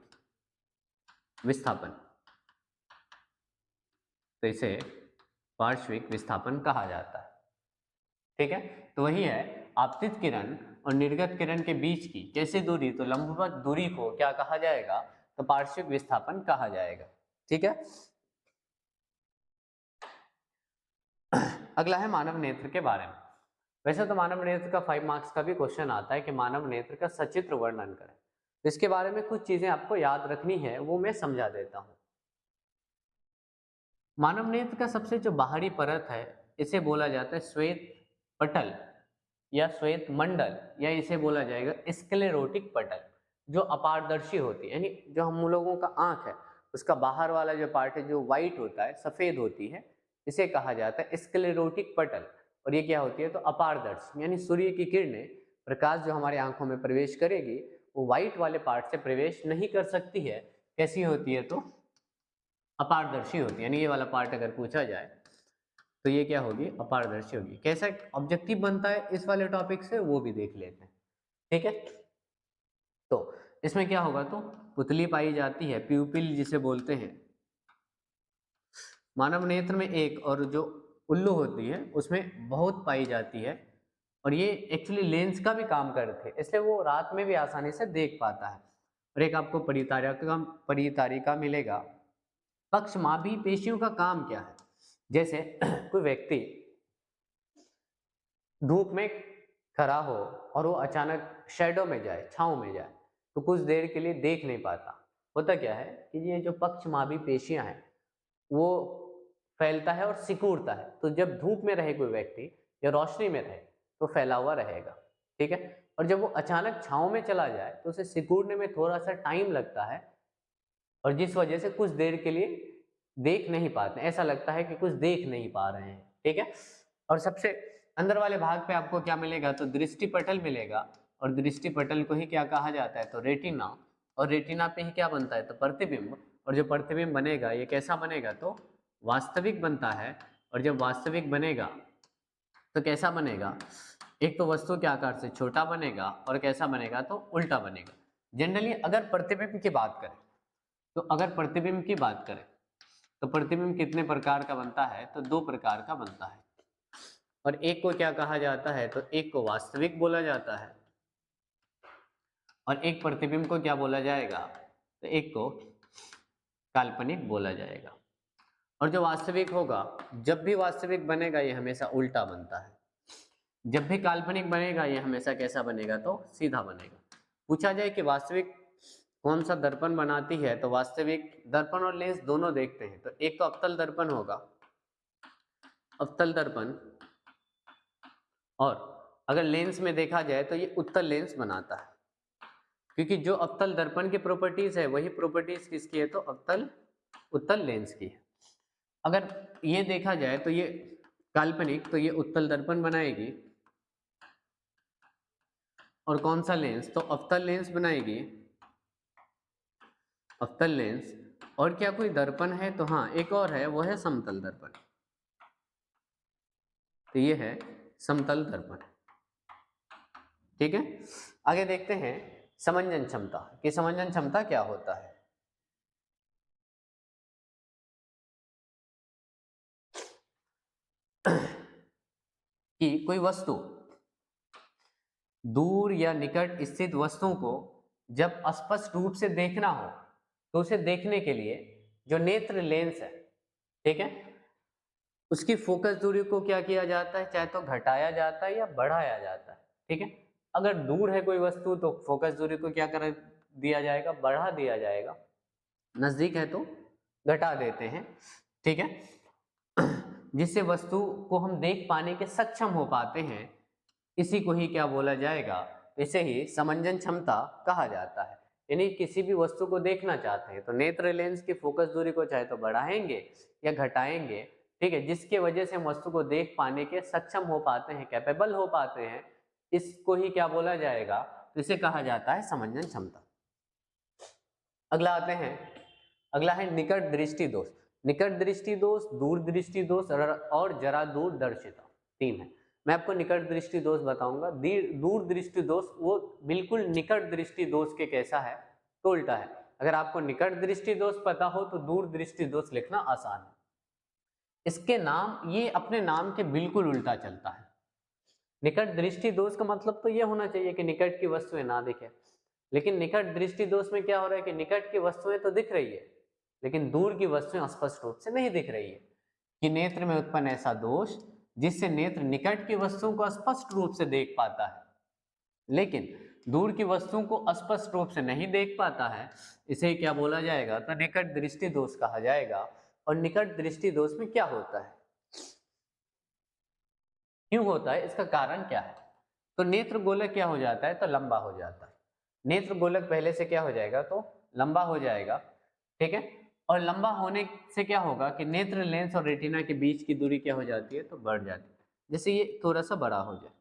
विस्थापन। तो इसे पार्श्विक विस्थापन कहा जाता है। ठीक है, तो वही है आपतित किरण और निर्गत किरण के बीच की कैसी दूरी तो लंबवत दूरी को क्या कहा जाएगा तो पार्श्विक विस्थापन कहा जाएगा। ठीक है, अगला है मानव नेत्र के बारे में। वैसे तो मानव नेत्र का 5 मार्क्स का भी क्वेश्चन आता है कि मानव नेत्र का सचित्र वर्णन करें। इसके बारे में कुछ चीजें आपको याद रखनी है, वो मैं समझा देता हूं। मानव नेत्र का सबसे जो बाहरी परत है इसे बोला जाता है श्वेत पटल या श्वेत मंडल, या इसे बोला जाएगा स्क्लेरोटिक पटल, जो अपारदर्शी होती है, यानी जो हम लोगों का आंख है उसका बाहर वाला जो पार्ट है जो व्हाइट होता है, सफेद होती है, इसे कहा जाता है स्क्लेरोटिक पटल। और ये क्या होती है तो अपारदर्शी, यानी सूर्य की किरणें प्रकाश जो हमारी आंखों में प्रवेश करेगी वो व्हाइट वाले पार्ट से प्रवेश नहीं कर सकती है। कैसी होती है तो अपारदर्शी होती है, यानी ये वाला पार्ट अगर पूछा जाए तो ये क्या होगी अपारदर्शी होगी। कैसा ऑब्जेक्टिव बनता है इस वाले टॉपिक से वो भी देख लेते हैं। ठीक है, तो इसमें क्या होगा तो पुतली पाई जाती है, प्यूपिल जिसे बोलते हैं। मानव नेत्र में एक और जो उल्लू होती है उसमें बहुत पाई जाती है, और ये एक्चुअली लेंस का भी काम करते हैं, इसलिए वो रात में भी आसानी से देख पाता है। और एक आपको परितारिका मिलेगा। पक्षमाभी पेशियों का काम क्या है, जैसे कोई व्यक्ति धूप में खड़ा हो और वो अचानक शैडो में जाए, छांव में जाए, तो कुछ देर के लिए देख नहीं पाता। होता क्या है कि ये जो पक्षमाभी पेशियां हैं वो फैलता है और सिकुड़ता है, तो जब धूप में रहे कोई व्यक्ति या रोशनी में रहे तो फैला हुआ रहेगा। ठीक है, और जब वो अचानक छांव में चला जाए तो उसे सिकुड़ने में थोड़ा सा टाइम लगता है, और जिस वजह से कुछ देर के लिए देख नहीं पाते, ऐसा लगता है कि कुछ देख नहीं पा रहे हैं। ठीक है, और सबसे अंदर वाले भाग पे आपको क्या मिलेगा तो दृष्टि पटल मिलेगा, और दृष्टि पटल को ही क्या कहा जाता है तो रेटिना, और रेटिना पे ही क्या बनता है तो प्रतिबिंब, और जो प्रतिबिंब बनेगा ये कैसा बनेगा तो वास्तविक बनता है। और जब वास्तविक बनेगा तो कैसा बनेगा, एक तो वस्तु के आकार से छोटा बनेगा और कैसा बनेगा तो उल्टा बनेगा। जनरली अगर प्रतिबिंब की बात करें तो तो प्रतिबिंब कितने प्रकार का बनता है तो 2 प्रकार का बनता है, और एक को क्या कहा जाता है तो एक को वास्तविक बोला जाता है, और एक प्रतिबिंब को क्या बोला जाएगा तो एक को काल्पनिक बोला जाएगा। और जो वास्तविक होगा, जब भी वास्तविक बनेगा ये हमेशा उल्टा बनता है, जब भी काल्पनिक बनेगा ये हमेशा कैसा बनेगा तो सीधा बनेगा। पूछा जाए कि वास्तविक कौन सा दर्पण बनाती है तो वास्तविक दर्पण और लेंस दोनों देखते हैं, तो एक तो अवतल दर्पण होगा, अवतल दर्पण, और अगर लेंस में देखा जाए तो ये उत्तल लेंस बनाता है, क्योंकि जो अवतल दर्पण की प्रॉपर्टीज है वही प्रॉपर्टीज किसकी है तो अवतल उत्तल लेंस की है। अगर ये देखा जाए तो ये काल्पनिक, तो ये उत्तल दर्पण बनाएगी, और कौन सा लेंस तो अवतल लेंस बनाएगी, अवतल लेंस। और क्या कोई दर्पण है तो हाँ एक और है, वो है समतल दर्पण। तो ये है समतल दर्पण। ठीक है, आगे देखते हैं समंजन क्षमता कि समंजन क्षमता क्या होता है। कि कोई वस्तु दूर या निकट स्थित वस्तुओं को जब स्पष्ट रूप से देखना हो तो उसे देखने के लिए जो नेत्र लेंस है, ठीक है, उसकी फोकस दूरी को क्या किया जाता है, चाहे तो घटाया जाता है या बढ़ाया जाता है। ठीक है, अगर दूर है कोई वस्तु तो फोकस दूरी को क्या कर दिया जाएगा, बढ़ा दिया जाएगा, नजदीक है तो घटा देते हैं। ठीक है, जिससे वस्तु को हम देख पाने के सक्षम हो पाते हैं, इसी को ही क्या बोला जाएगा, इसे ही समंजन क्षमता कहा जाता है। यानी किसी भी वस्तु को देखना चाहते हैं तो नेत्र लेंस की फोकस दूरी को चाहे तो बढ़ाएंगे या घटाएंगे, ठीक है, जिसके वजह से हम वस्तु को देख पाने के सक्षम हो पाते हैं, कैपेबल हो पाते हैं, इसको ही क्या बोला जाएगा, तो इसे कहा जाता है समंजन क्षमता। अगला आते हैं, अगला है निकट दृष्टि दोष। निकट दृष्टि दोष, दूर दृष्टि दोष और जरा दूरदर्शिता, तीन है। मैं आपको निकट दृष्टि दोष बताऊंगा। दूर दृष्टि दोष वो बिल्कुल निकट दृष्टि दोष के कैसा है, तो उल्टा है। अगर आपको निकट दृष्टि दोष पता हो तो दूर दृष्टि दोष लिखना आसान है। इसके नाम, ये अपने नाम के बिल्कुल उल्टा चलता है। निकट दृष्टि दोष का मतलब तो ये होना चाहिए कि निकट की वस्तुएं ना दिखे, लेकिन निकट दृष्टि दोष में क्या हो रहा है कि निकट की वस्तुएं तो दिख रही है लेकिन दूर की वस्तुएं स्पष्ट रूप से नहीं दिख रही है। कि नेत्र में उत्पन्न ऐसा दोष जिससे नेत्र निकट की वस्तुओं को स्पष्ट रूप से देख पाता है लेकिन दूर की वस्तुओं को स्पष्ट रूप से नहीं देख पाता है, इसे क्या बोला जाएगा, तो निकट दृष्टि दोष कहा जाएगा। और निकट दृष्टि दोष में क्या होता है, क्यों होता है, इसका कारण क्या है, तो नेत्र गोलक क्या हो जाता है, तो लंबा हो जाता है। नेत्र गोलक पहले से क्या हो जाएगा, तो लंबा हो जाएगा। ठीक है, और लंबा होने से क्या होगा कि नेत्र लेंस और रेटिना के बीच की दूरी क्या हो जाती है, तो बढ़ जाती है। जैसे ये थोड़ा सा बड़ा हो जाए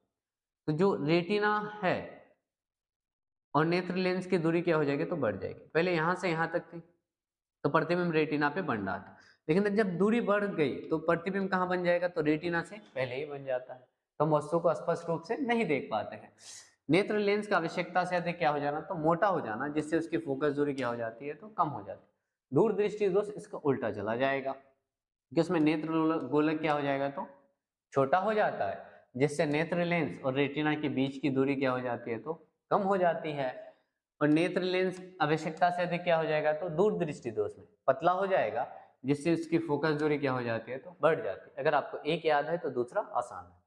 तो जो रेटिना है और नेत्र लेंस की दूरी क्या हो जाएगी, तो बढ़ जाएगी। पहले यहाँ से यहाँ तक थी तो प्रतिबिंब रेटिना पे बन रहा था, लेकिन जब दूरी बढ़ गई तो प्रतिबिंब कहाँ बन जाएगा, तो रेटिना से पहले ही बन जाता है, तो हम वस्तु को स्पष्ट रूप से नहीं देख पाते हैं। नेत्र लेंस का आवश्यकता से अधिक क्या हो जाना, तो मोटा हो जाना, जिससे उसकी फोकस दूरी क्या हो जाती है, तो कम हो जाती है। दूर दृष्टि दोष इसका उल्टा चला जाएगा कि उसमें नेत्र गोलक क्या हो जाएगा, तो छोटा हो जाता है, जिससे नेत्र लेंस और रेटिना के बीच की दूरी क्या हो जाती है, तो कम हो जाती है। और नेत्र लेंस आवश्यकता से अधिक क्या हो जाएगा, तो दूर दृष्टि दोष में पतला हो जाएगा, जिससे उसकी फोकस दूरी क्या हो जाती है, तो बढ़ जाती है। अगर आपको एक याद है तो दूसरा आसान है।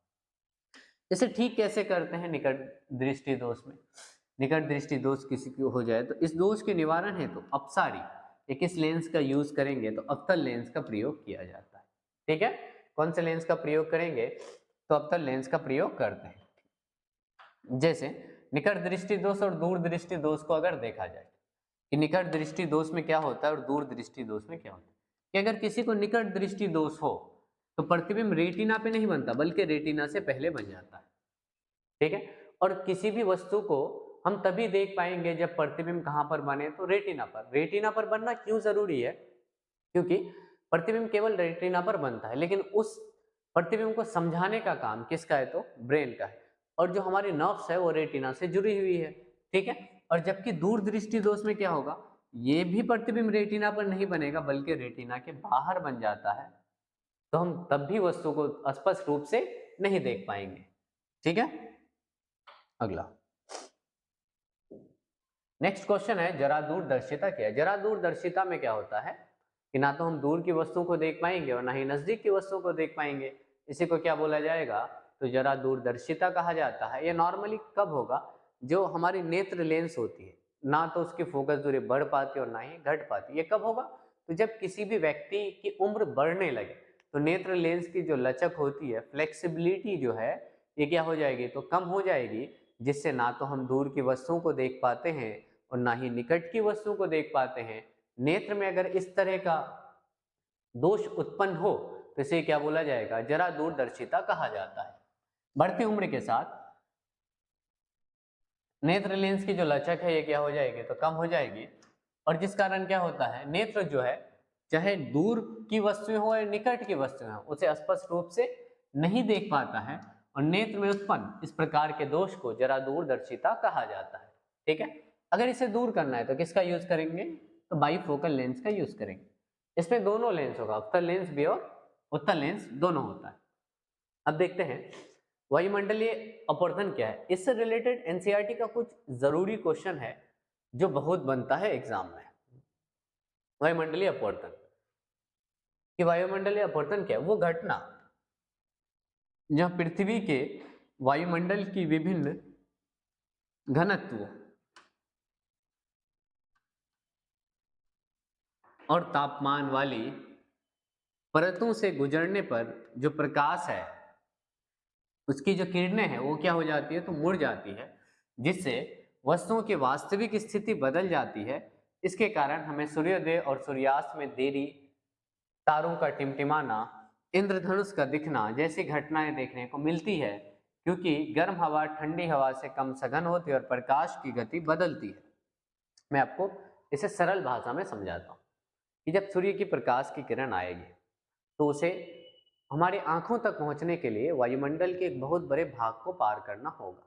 इसे ठीक कैसे करते हैं निकट दृष्टि दोष में, निकट दृष्टि दोष किसी को हो जाए तो इस दोष के निवारण है तो अपसारी या किस लेंस का यूज करेंगे, तो अवतल लेंस का प्रयोग किया जाता है। ठीक है, कौन से लेंस का प्रयोग करेंगे, तो अवतल लेंस का प्रयोग करते हैं। जैसे निकट दृष्टि दोष और दूर दृष्टि दोष को अगर देखा जाए कि निकट दृष्टि दोष में क्या होता है और दूर दृष्टि दोष में क्या होता है, कि अगर किसी को निकट दृष्टि दोष हो तो प्रतिबिंब रेटिना पे नहीं बनता बल्कि रेटिना से पहले बन जाता है। ठीक है, और किसी भी वस्तु को हम तभी देख पाएंगे जब प्रतिबिंब कहां पर बने, तो रेटिना पर। रेटिना पर बनना क्यों जरूरी है, क्योंकि प्रतिबिंब केवल रेटिना पर बनता है लेकिन उस प्रतिबिंब को समझाने का काम किसका है, तो ब्रेन का है, और जो हमारी नर्व्स है वो रेटिना से जुड़ी हुई है। ठीक है, और जबकि दूर दृष्टि दोष में क्या होगा, ये भी प्रतिबिंब रेटिना पर नहीं बनेगा बल्कि रेटिना के बाहर बन जाता है, तो हम तब भी वस्तु को स्पष्ट रूप से नहीं देख पाएंगे। ठीक है, अगला नेक्स्ट क्वेश्चन है जरा दूरदर्शिता क्या है। जरा दूरदर्शिता में क्या होता है कि ना तो हम दूर की वस्तुओं को देख पाएंगे और ना ही नजदीक की वस्तुओं को देख पाएंगे, इसी को क्या बोला जाएगा, तो जरा दूरदर्शिता कहा जाता है। ये नॉर्मली कब होगा, जो हमारी नेत्र लेंस होती है ना तो उसकी फोकस दूरी बढ़ पाती और ना ही घट पाती। ये कब होगा, तो जब किसी भी व्यक्ति की उम्र बढ़ने लगे तो नेत्र लेंस की जो लचक होती है, फ्लेक्सिबिलिटी जो है, ये क्या हो जाएगी, तो कम हो जाएगी, जिससे ना तो हम दूर की वस्तुओं को देख पाते हैं और ना ही निकट की वस्तुओं को देख पाते हैं। नेत्र में अगर इस तरह का दोष उत्पन्न हो तो इसे क्या बोला जाएगा, जरा दूरदर्शिता कहा जाता है। बढ़ती उम्र के साथ नेत्र लेंस की जो लचक है ये क्या हो जाएगी, तो कम हो जाएगी, और जिस कारण क्या होता है, नेत्र जो है चाहे दूर की वस्तुएं हो या निकट की वस्तुएं हो उसे स्पष्ट रूप से नहीं देख पाता है और नेत्र में उत्पन्न इस प्रकार के दोष को जरा दूरदर्शिता कहा जाता है। ठीक है, अगर इसे दूर करना है तो किसका यूज करेंगे, तो बाइफोकल लेंस का यूज करेंगे। इसमें दोनों लेंस होगा, उत्तल लेंस भी और उत्तल लेंस दोनों होता है। अब देखते हैं वायुमंडलीय अपवर्तन क्या है। इससे रिलेटेड एनसीईआरटी का कुछ जरूरी क्वेश्चन है जो बहुत बनता है एग्जाम में। वायुमंडलीय अपवर्तन कि वायुमंडलीय अपवर्तन क्या है, वो घटना जहां पृथ्वी के वायुमंडल की विभिन्न घनत्व और तापमान वाली परतों से गुजरने पर जो प्रकाश है उसकी जो किरणें हैं वो क्या हो जाती है, तो मुड़ जाती है, जिससे वस्तुओं की वास्तविक स्थिति बदल जाती है। इसके कारण हमें सूर्योदय और सूर्यास्त में देरी, तारों का टिमटिमाना, इंद्रधनुष का दिखना जैसी घटनाएं देखने को मिलती है, क्योंकि गर्म हवा ठंडी हवा से कम सघन होती है और प्रकाश की गति बदलती है। मैं आपको इसे सरल भाषा में समझाता हूँ कि जब सूर्य की प्रकाश की किरण आएगी तो उसे हमारी आंखों तक पहुंचने के लिए वायुमंडल के एक बहुत बड़े भाग को पार करना होगा,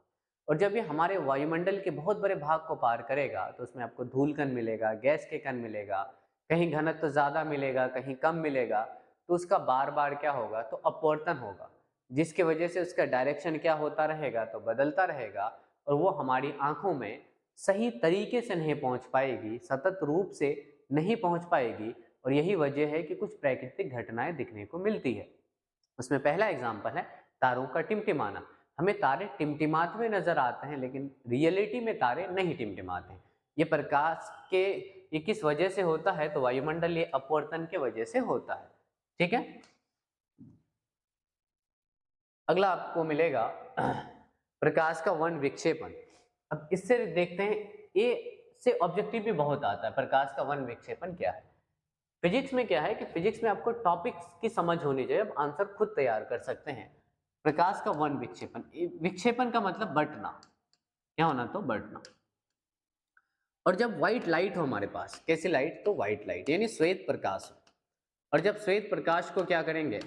और जब ये हमारे वायुमंडल के बहुत बड़े भाग को पार करेगा तो उसमें आपको धूल कण मिलेगा, गैस के कण मिलेगा, कहीं घनत्व तो ज़्यादा मिलेगा, कहीं कम मिलेगा, तो उसका बार बार क्या होगा, तो अपवर्तन होगा, जिसकी वजह से उसका डायरेक्शन क्या होता रहेगा, तो बदलता रहेगा, और वो हमारी आंखों में सही तरीके से नहीं पहुंच पाएगी, सतत रूप से नहीं पहुंच पाएगी, और यही वजह है कि कुछ प्राकृतिक घटनाएं दिखने को मिलती है। उसमें पहला एग्जाम्पल है तारों का टिमटिमाना। हमें तारे टिमटिमाते हुए नजर आते हैं लेकिन रियलिटी में तारे नहीं टिमटिमाते हैं। ये प्रकाश के ये किस वजह से होता है, तो वायुमंडलीय अपवर्तन के वजह से होता है। ठीक है, अगला आपको मिलेगा प्रकाश का वन विक्षेपण। अब इससे देखते हैं, ये से ऑब्जेक्टिव भी बहुत आता है, प्रकाश का वन विक्षेपण क्या है। फिजिक्स में क्या है कि फिजिक्स में आपको टॉपिक्स की समझ होनी चाहिए, आप आंसर खुद तैयार कर सकते हैं। प्रकाश का वन विक्षेपण, विक्षेपण का मतलब बंटना, क्या होना, तो बंटना। और जब व्हाइट लाइट हो हमारे पास, कैसी लाइट, तो व्हाइट लाइट यानी श्वेत प्रकाश हो, और जब श्वेत प्रकाश को क्या करेंगे,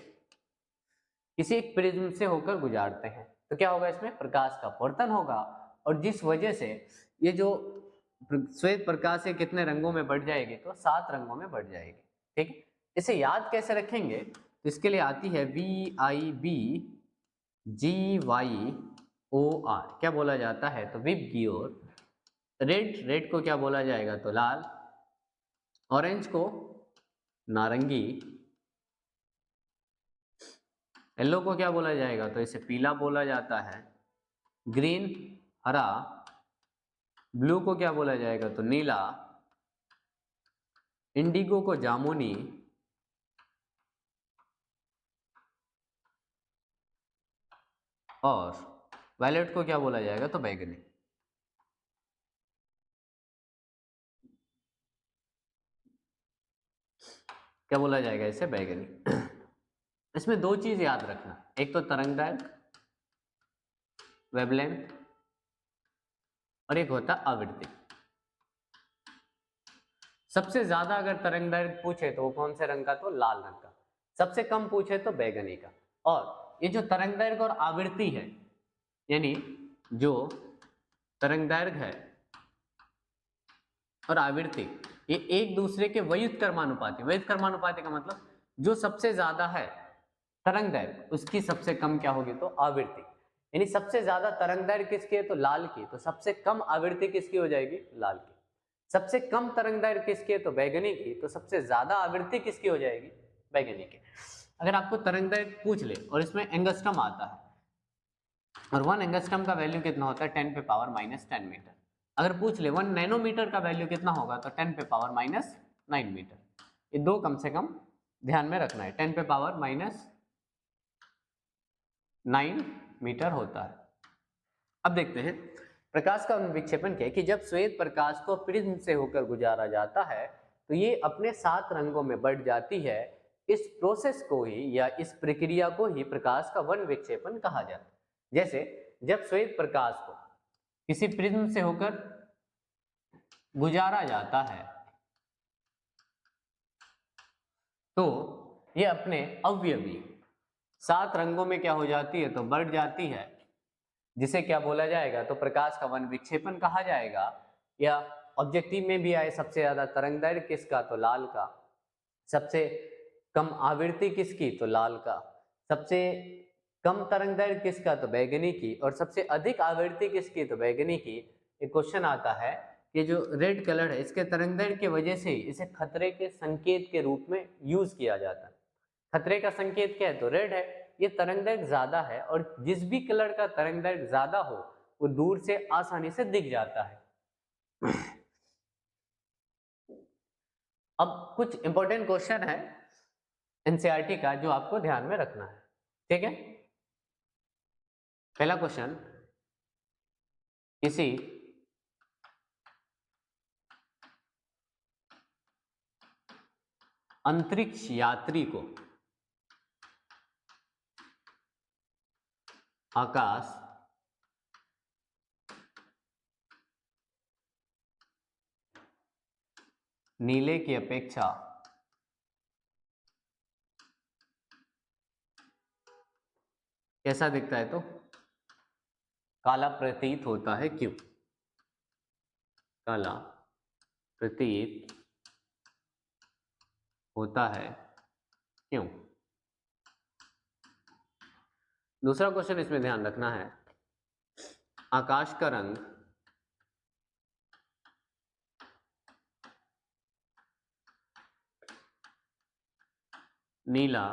किसी एक प्रिज्म से होकर गुजारते हैं, तो क्या होगा, इसमें प्रकाश का अपवर्तन होगा, और जिस वजह से ये जो श्वेत प्रकाश है कितने रंगों में बढ़ जाएगी, तो 7 रंगों में बढ़ जाएगी। ठीक है, इसे याद कैसे रखेंगे, तो इसके लिए आती है VIBGYOR, क्या बोला जाता है, तो विब गियोर। रेड को क्या बोला जाएगा, तो लाल, ऑरेंज को नारंगी, येलो को क्या बोला जाएगा, तो इसे पीला बोला जाता है, ग्रीन हरा, ब्लू को क्या बोला जाएगा, तो नीला, इंडिगो को जामुनी, और वायलेट को क्या बोला जाएगा, तो बैगनी। क्या बोला जाएगा, इसे बैगनी। इसमें 2 चीज याद रखना, एक तो तरंगदैर्घ्य वेवलेंथ, और एक होता आवृत्ति। सबसे ज्यादा अगर तरंगदैर्घ्य पूछे तो वो कौन से रंग का, तो लाल रंग का। सबसे कम पूछे तो बैगनी का। और ये जो तरंगदैर्घ्य और आवृत्ति है, यानी जो तरंगदैर्घ्य है और आवृत्ति, ये एक दूसरे के व्युत्क्रमानुपाती। व्युत्क्रमानुपाती का मतलब जो सबसे ज्यादा है तरंगदैर्घ्य उसकी सबसे कम क्या होगी, तो आवृत्ति। यानी सबसे ज्यादा तरंगदैर्घ्य किसकी है, तो लाल की, तो सबसे कम आवृत्ति किसकी हो जाएगी, लाल की। सबसे कम तरंगदैर्घ्य किसकी है, तो बैगनी की, तो सबसे ज्यादा आवृत्ति किसकी हो जाएगी, बैगनी की। अगर आपको तरंगदैर्घ्य पूछ ले और इसमें एंगस्ट्रम आता है, और 1 एंगस्ट्रम का वैल्यू कितना होता है, 10 पे पावर -10 मीटर। अगर पूछ ले 1 नैनोमीटर का वैल्यू कितना होगा, तो 10 पे पावर -9 मीटर। ये 2 कम से कम ध्यान में रखना है, 10 पे पावर -9 मीटर होता है। अब देखते हैं प्रकाश का विक्षेपण क्या है, कि जब श्वेत प्रकाश को प्रिज्म से होकर गुजारा जाता है तो ये अपने 7 रंगों में बढ़ जाती है। इस प्रोसेस को ही या इस प्रक्रिया को ही प्रकाश का वन विक्षेपण कहा जाता है। जैसे जब श्वेत प्रकाश को किसी प्रिज्म से होकर गुजारा जाता है तो ये अपने अवयवी 7 रंगों में क्या हो जाती है, तो बढ़ जाती है, जिसे क्या बोला जाएगा, तो प्रकाश का वन विक्षेपण कहा जाएगा। या ऑब्जेक्टिव में भी आए सबसे ज्यादा तरंगदैर्घ्य किसका, तो लाल का। सबसे कम आवृत्ति किसकी, तो लाल का। सबसे कम तरंगदैर्घ्य किसका, तो बैगनी की। और सबसे अधिक आवृत्ति किसकी, तो बैगनी की। एक क्वेश्चन आता है कि जो रेड कलर है इसके तरंगदैर्घ्य की वजह से इसे खतरे के संकेत के रूप में यूज किया जाता है। खतरे का संकेत क्या है, तो रेड है, ये तरंगदैर्घ्य ज्यादा है, और जिस भी कलर का तरंगदैर्घ्य ज्यादा हो वो दूर से आसानी से दिख जाता है। अब कुछ इंपॉर्टेंट क्वेश्चन है एनसीईआरटी का जो आपको ध्यान में रखना है, ठीक है। पहला क्वेश्चन, किसी अंतरिक्ष यात्री को आकाश नीले की अपेक्षा कैसा दिखता है, तो काला प्रतीत होता है, क्यों? काला प्रतीत होता है, क्यों? दूसरा क्वेश्चन इसमें ध्यान रखना है, आकाश का रंग नीला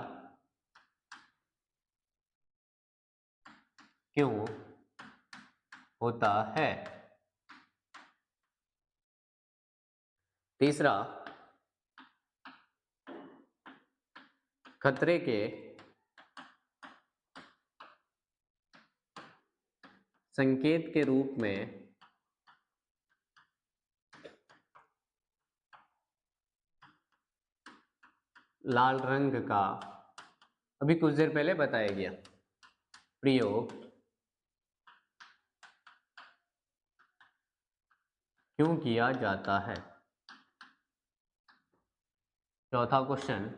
क्यों होता है? तीसरा, खतरे के संकेत के रूप में लाल रंग का अभी कुछ देर पहले बताया गया प्रयोग क्यों किया जाता है? चौथा क्वेश्चन,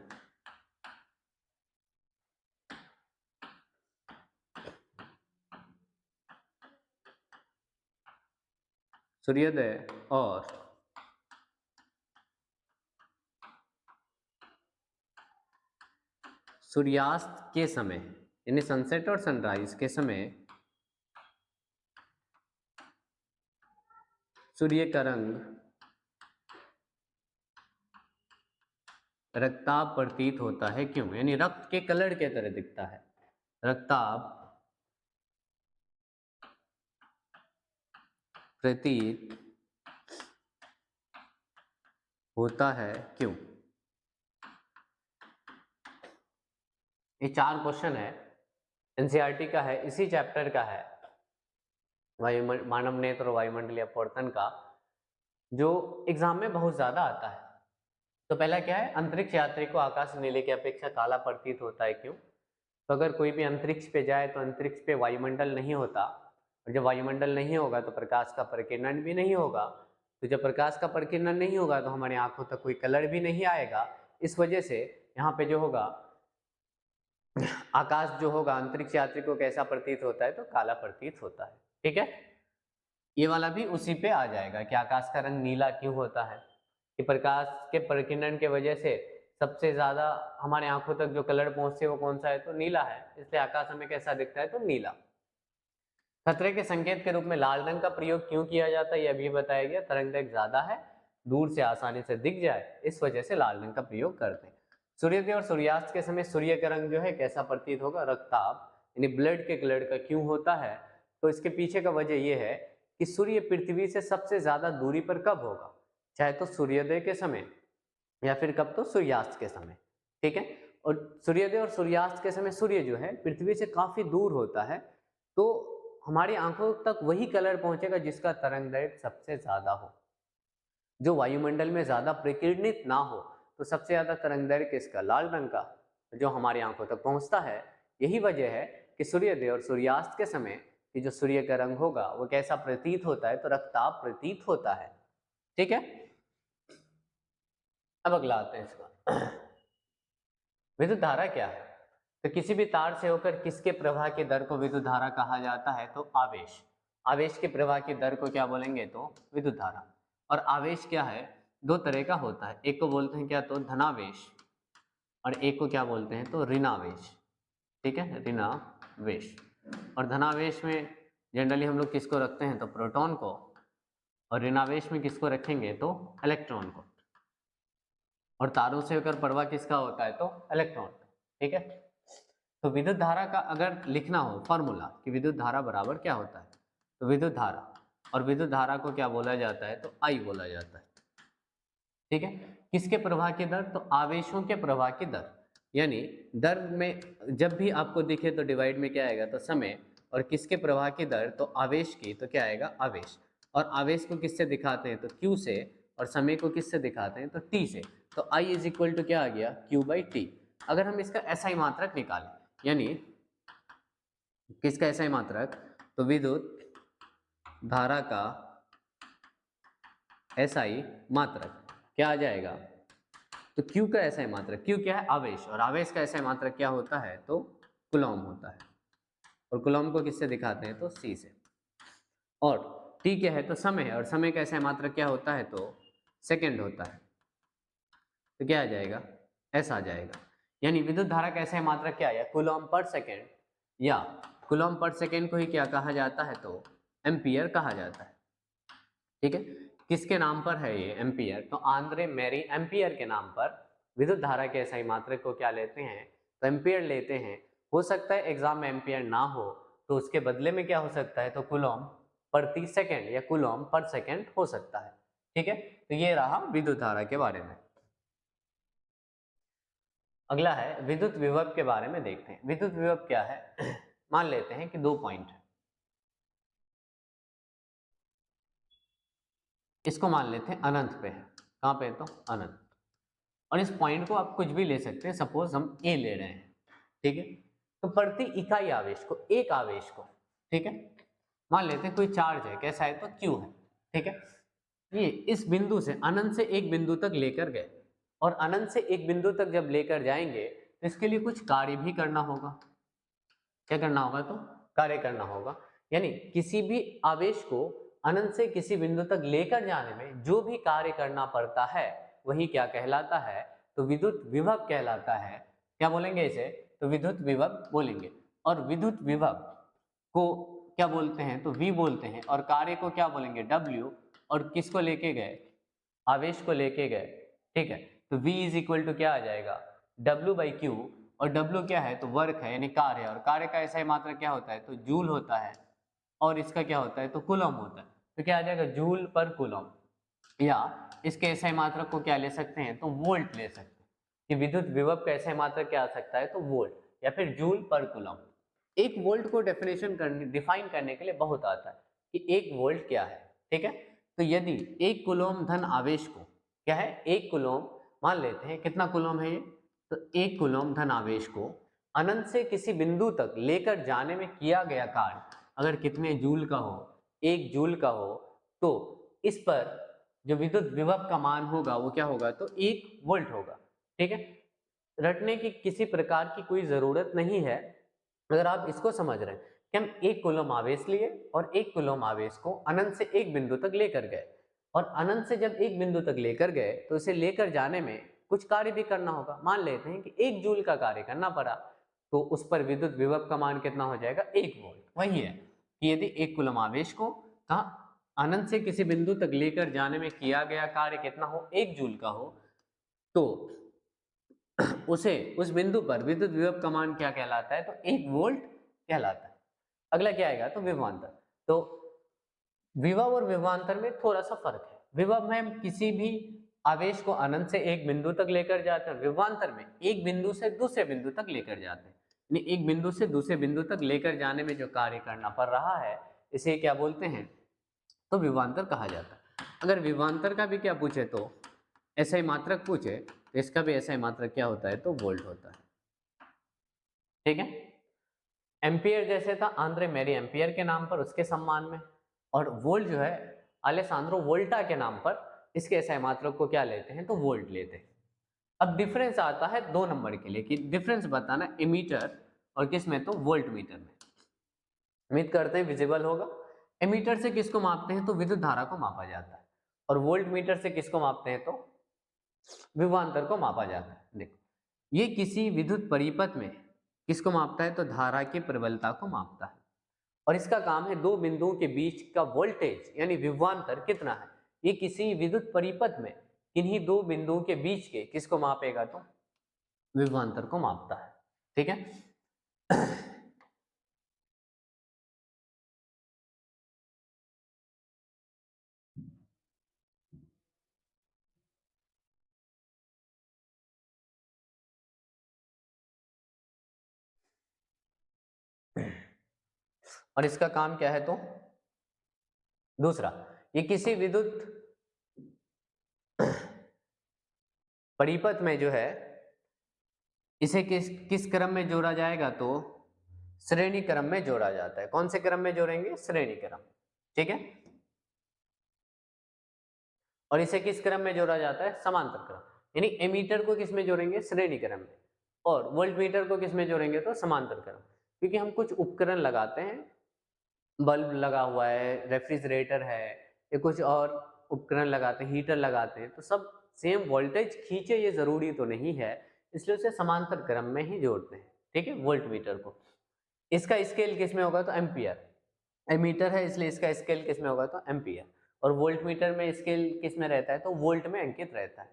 सूर्योदय और सूर्यास्त के समय, यानी सनसेट और सनराइज के समय सूर्य का रंग रक्ताभ प्रतीत होता है, क्यों? यानी रक्त के कलर के तरह दिखता है, रक्ताभ प्रतीत होता है, क्यों? ये 4 क्वेश्चन है, एनसीईआरटी का है, इसी चैप्टर का है, मानव नेत्र और वायुमंडलीय अपवर्तन का, जो एग्जाम में बहुत ज्यादा आता है। तो पहला क्या है, अंतरिक्ष यात्री को आकाश नीले की अपेक्षा काला प्रतीत होता है, क्यों? तो अगर कोई भी अंतरिक्ष पे जाए तो अंतरिक्ष पे वायुमंडल नहीं होता, और जब वायुमंडल नहीं होगा तो प्रकाश का परिकिरण भी नहीं होगा, तो जब प्रकाश का परिकिरण नहीं होगा तो हमारी आंखों तक कोई कलर भी नहीं आएगा। इस वजह से यहाँ पे जो होगा आकाश जो होगा अंतरिक्ष यात्री को कैसा प्रतीत होता है, तो काला प्रतीत होता है, ठीक है। ये वाला भी उसी पे आ जाएगा कि आकाश का रंग नीला क्यों होता है, कि प्रकाश के परिकिरण के वजह से सबसे ज्यादा हमारे आंखों तक जो कलर पहुंचते हैं वो कौन सा है, तो नीला है, इसलिए आकाश हमें कैसा दिखता है, तो नीला। खतरे के संकेत के रूप में लाल रंग का प्रयोग क्यों किया जाता है, यह भी बताया गया, तरंगदैर्घ्य ज्यादा है, दूर से आसानी से दिख जाए, इस वजह से लाल रंग का प्रयोग करते हैं। सूर्योदय और सूर्यास्त के समय सूर्य का रंग जो है कैसा प्रतीत होगा, रक्ताभ, यानी ब्लड के कलर का क्यों होता है, तो इसके पीछे का वजह यह है कि सूर्य पृथ्वी से सबसे ज्यादा दूरी पर कब होगा, चाहे तो सूर्योदय के समय या फिर कब, तो सूर्यास्त के समय, ठीक है। और सूर्योदय और सूर्यास्त के समय सूर्य जो है पृथ्वी से काफी दूर होता है, तो हमारी आंखों तक वही कलर पहुंचेगा जिसका तरंगदैर्घ्य सबसे ज्यादा हो, जो वायुमंडल में ज्यादा प्रकीर्णित ना हो, तो सबसे ज्यादा तरंगदैर्घ्य किसका, लाल रंग का, जो हमारी आंखों तक पहुंचता है। यही वजह है कि सूर्योदय और सूर्यास्त के समय कि जो सूर्य का रंग होगा वो कैसा प्रतीत होता है, तो रक्ताभ प्रतीत होता है, ठीक है। अब अगला आते हैं इसका, विद्युत धारा क्या है? तो किसी भी तार से होकर किसके प्रवाह की दर को विद्युत धारा कहा जाता है? तो आवेश। आवेश के प्रवाह की दर को क्या बोलेंगे? तो विद्युत धारा। और आवेश क्या है? दो तरह का होता है, एक को बोलते हैं क्या? तो धनावेश, और एक को क्या बोलते हैं? तो ऋणावेश। ठीक है, ऋणावेश। और धनावेश में जनरली हम लोग किसको रखते हैं? तो प्रोटॉन को, और ऋणावेश में किसको रखेंगे? तो इलेक्ट्रॉन को। और तारों से होकर प्रवाह किसका होता है? तो इलेक्ट्रॉन। ठीक है, तो विद्युत धारा का अगर लिखना हो फॉर्मूला कि विद्युत धारा बराबर क्या होता है, तो विद्युत धारा, और विद्युत धारा को क्या बोला जाता है? तो आई बोला जाता है। ठीक है, किसके प्रवाह की दर? तो आवेशों के प्रवाह की दर। यानी दर में जब भी आपको दिखे तो डिवाइड में क्या आएगा? तो समय। और किसके प्रवाह की दर? तो आवेश की, तो क्या आएगा? आवेश। और आवेश को किससे दिखाते हैं? तो Q से। और समय को किससे दिखाते हैं? तो T से। तो I इज इक्वल टू क्या आ गया? Q/T। अगर हम इसका SI मात्रक निकालें, यानी किसका SI मात्रक? तो विद्युत धारा का SI मात्रक क्या आ जाएगा? तो Q का SI मात्रक, Q क्या है? आवेश, और आवेश का SI मात्रक क्या होता है? तो कूलॉम होता है। और कूलॉम को किससे दिखाते हैं? तो C से। और T क्या है? तो समय, और समय का SI मात्रक क्या होता है? तो सेकंड होता है। तो क्या आ जाएगा? S आ जाएगा। यानी विद्युत धारा का SI मात्रक क्या आया? कूलॉम पर सेकेंड, या कूलॉम पर सेकेंड को ही क्या कहा जाता है? तो एम्पियर कहा जाता है। ठीक है, किसके नाम पर है ये एम्पियर? तो आंद्रे मैरी एम्पियर के नाम पर विद्युत धारा के SI मात्रक को क्या लेते हैं? तो एम्पियर लेते हैं। हो सकता है एग्जाम में एम्पियर ना हो, तो उसके बदले में क्या हो सकता है? तो कूलॉम प्रति सेकंड या कूलॉम पर सेकंड हो सकता है। ठीक है, तो ये रहा विद्युत धारा के बारे में। अगला है विद्युत विभव के बारे में देखते हैं। विद्युत विभव क्या है? मान लेते हैं कि 2 पॉइंट है, इसको मान लेते हैं अनंत पे है। कहाँ पे? तो अनंत। और इस पॉइंट को आप कुछ भी ले सकते हैं, सपोज हम ए ले रहे हैं। ठीक है, तो प्रति इकाई आवेश को, एक आवेश को, ठीक है, मान लेते हैं कोई चार्ज है, कैसा है? तो क्यू है। ठीक है, ये इस बिंदु से अनंत से एक बिंदु तक लेकर गए, और अनंत से एक बिंदु तक जब लेकर जाएंगे तो इसके लिए कुछ कार्य भी करना होगा। क्या करना होगा? तो कार्य करना होगा। यानी किसी भी आवेश को अनंत से किसी बिंदु तक लेकर जाने में जो भी कार्य करना पड़ता है वही क्या कहलाता है? तो विद्युत विभव कहलाता है। क्या बोलेंगे इसे? तो विद्युत विभव बोलेंगे। और विद्युत विभव को क्या बोलते हैं? तो V बोलते हैं। और कार्य को क्या बोलेंगे? W। और किसको लेके गए? आवेश को लेके गए। ठीक है, तो V इज इक्वल टू क्या आ जाएगा? W/Q। और W क्या है? तो वर्क है, यानी कार्य है। और कार्य का SI मात्रक क्या होता है? तो जूल होता है। और इसका क्या होता है? तो कूलम होता है। तो क्या आ जाएगा? जूल पर कूलम। या इसके SI मात्रक को क्या ले सकते हैं? तो वोल्ट ले सकते हैं। कि विद्युत विभव का SI मात्रक क्या आ सकता है? तो वोल्ट, या फिर जूल पर कूलम। एक वोल्ट को डिफाइन करने के लिए बहुत आता है कि एक वोल्ट क्या है। ठीक है, तो यदि एक कूलम धन आवेश को, क्या है? एक कूलम, मान लेते हैं कितना कूलम है ये? तो एक कूलम धन आवेश को अनंत से किसी बिंदु तक लेकर जाने में किया गया कार्य अगर कितने जूल का हो, 1 जूल का हो, तो इस पर जो विद्युत विभव का मान होगा वो क्या होगा? तो 1 वोल्ट होगा। ठीक है, रटने की किसी प्रकार की कोई जरूरत नहीं है। अगर आप इसको समझ रहे हैं कि हम एक कूलम आवेश लिए और एक कूलम आवेश को अनंत से एक बिंदु तक लेकर गए, और अनंत से जब एक बिंदु तक लेकर गए तो इसे लेकर जाने में कुछ कार्य भी करना होगा। मान लेते हैं कि 1 जूल का कार्य करना पड़ा, तो उस पर विद्युत विभव का मान कितना हो जाएगा? 1 वोल्ट। वही है कि यदि एक कूलम आवेश को कहा अनंत से किसी बिंदु तक लेकर जाने में किया गया कार्य कितना हो? 1 जूल का हो, तो उसे उस बिंदु पर विद्युत विभव का मान क्या कहलाता है? तो 1 वोल्ट कहलाता है। अगला क्या आएगा? तो विभवांतर। तो विभव और विभवांतर में थोड़ा सा फर्क है। विभव में हम किसी भी आवेश को अनंत से एक बिंदु तक लेकर जाते हैं, विभवांतर में एक बिंदु से दूसरे बिंदु तक लेकर जाते हैं। यानी एक बिंदु से दूसरे बिंदु तक लेकर जाने में जो कार्य करना पड़ रहा है इसे क्या बोलते हैं? तो विभवांतर कहा जाता है। अगर विभवांतर का भी क्या पूछे तो SI मात्रक पूछे तो इसका भी SI मात्रक क्या होता है? तो वोल्ट होता है। ठीक है, एम्पियर जैसे था आंद्रे मैरी एम्पियर के नाम पर, उसके सम्मान में, और वोल्ट जो है अलेसांद्रो वोल्टा के नाम पर, इसके SI मात्रक को क्या लेते हैं? तो वोल्ट लेते हैं। अब डिफरेंस आता है 2 नंबर के लिए कि डिफरेंस बताना एमीटर और किस में, तो वोल्ट मीटर में। उम्मीद करते हैं विजिबल होगा। एमीटर से किसको मापते हैं, तो विद्युत धारा को मापा जाता है, और वोल्ट मीटर से किसको मापते हैं, तो विभवांतर को मापा जाता है। देखो, ये किसी विद्युत परिपथ में किसको मापता है, तो धारा की प्रबलता को मापता है, और इसका काम है दो बिंदुओं के बीच का वोल्टेज यानी विभवांतर कितना है, ये किसी विद्युत परिपथ में किन्हीं दो बिंदुओं के बीच के किसको मापेगा, तो विभवांतर को मापता है। ठीक है। और इसका काम क्या है, तो दूसरा, ये किसी विद्युत परिपथ में जो है इसे किस किस क्रम में जोड़ा जाएगा, तो श्रेणी क्रम में जोड़ा जाता है। कौन से क्रम में जोड़ेंगे, श्रेणी क्रम। ठीक है। और इसे किस क्रम में जोड़ा जाता है, समांतर क्रम। यानी एमीटर को किस में जोड़ेंगे, श्रेणी क्रम में, और वोल्टमीटर को किस में जोड़ेंगे, तो समांतर क्रम। क्योंकि हम कुछ उपकरण लगाते हैं, बल्ब लगा हुआ है, रेफ्रिजरेटर है, या कुछ और उपकरण लगाते हैं, हीटर लगाते हैं, तो सब सेम वोल्टेज खींचे ये जरूरी तो नहीं है, इसलिए उसे समांतर क्रम में ही जोड़ते हैं। ठीक है, वोल्टमीटर को। इसका स्केल किस में होगा, तो एम्पियर। एमीटर है इसलिए इसका स्केल किस में होगा, तो एम्पियर। और वोल्टमीटर में स्केल किस में रहता है, तो वोल्ट में अंकित रहता है।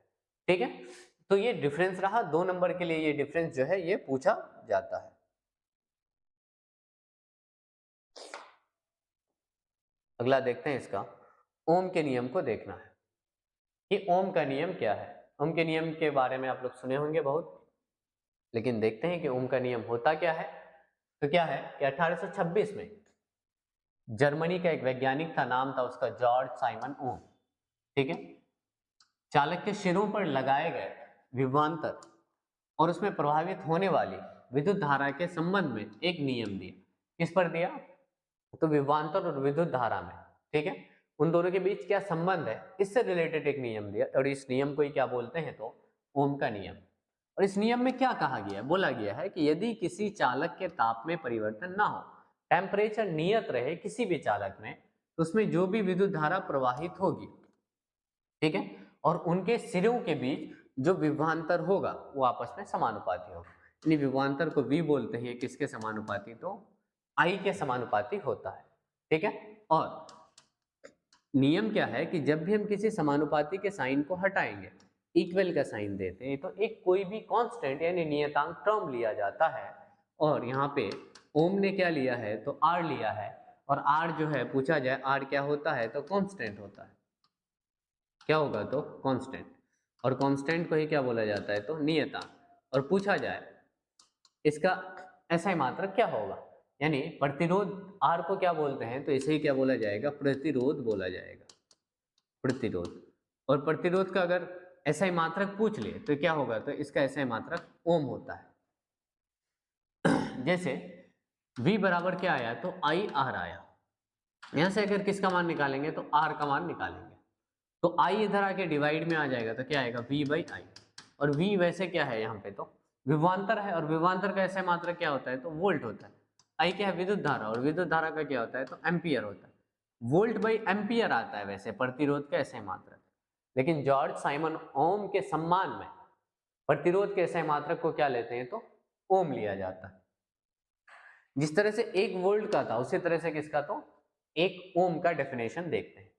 ठीक है, तो ये डिफरेंस रहा 2 नंबर के लिए, ये डिफरेंस जो है ये पूछा जाता है। अगला देखते हैं इसका, ओम के नियम को देखना है कि ओम का नियम क्या है। ओम के नियम के बारे में आप लोग सुने होंगे बहुत, लेकिन देखते हैं कि ओम का नियम होता क्या है। तो क्या है कि 1826 में जर्मनी का एक वैज्ञानिक था, नाम था उसका जॉर्ज साइमन ओम। ठीक है, चालक के सिरों पर लगाए गए विभवांतर और उसमें प्रभावित होने वाली विद्युत धारा के संबंध में एक नियम दिया। किस पर दिया, तो विभवांतर और विद्युत धारा में। ठीक है, उन दोनों के बीच क्या संबंध है, इससे रिलेटेड एक नियम दिया, और इस नियम को ही क्या बोलते हैं, तो ओम का नियम। और इस नियम में क्या कहा गया है, बोला गया है कि यदि किसी चालक के ताप में परिवर्तन ना हो, टेम्परेचर नियत रहे किसी भी चालक में, तो उसमें जो भी विद्युत धारा प्रवाहित होगी, ठीक है, और उनके सिरों के बीच जो विभवांतर होगा वो आपस में समानुपाती होगा। यानी विभवांतर को V बोलते हैं, किसके समानुपाती, तो I के समानुपाती होता है। ठीक है, और नियम क्या है कि जब भी हम किसी समानुपाती के साइन को हटाएंगे, इक्वल का साइन देते हैं, तो एक कोई भी कांस्टेंट यानी नियतांक टर्म लिया जाता है, और यहाँ पे ओम ने क्या लिया है, तो R लिया है, और R जो है पूछा जाए R क्या होता है, तो कांस्टेंट होता है। क्या होगा, तो कांस्टेंट, और कांस्टेंट को ही क्या बोला जाता है, तो नियतांक। और पूछा जाए इसका SI मात्रक क्या होगा, यानी प्रतिरोध R को क्या बोलते हैं, तो इसे ही क्या बोला जाएगा, प्रतिरोध बोला जाएगा, प्रतिरोध। और प्रतिरोध का अगर SI मात्रक पूछ ले तो क्या होगा, तो इसका SI मात्रक ओम होता है। जैसे V बराबर क्या आया, तो IR आया, यहां से अगर किसका मान निकालेंगे, तो R का मान निकालेंगे, तो I इधर आके डिवाइड में आ जाएगा, तो क्या आएगा, V/I। और V वैसे क्या है यहाँ पे, तो विभवांतर है, और विभवांतर का ऐसा मात्रक क्या होता है, तो वोल्ट होता है। I क्या है, विद्युत धारा, और विद्युत धारा का क्या होता है, तो एम्पियर होता है। वोल्ट बाई एम्पियर आता है वैसे प्रतिरोध का ऐसा मात्रक, लेकिन जॉर्ज साइमन ओम के सम्मान में प्रतिरोध के ऐसे मात्रक को क्या लेते हैं, तो ओम लिया जाता है। जिस तरह से 1 वोल्ट का था उसी तरह से किसका, तो 1 ओम का डेफिनेशन देखते हैं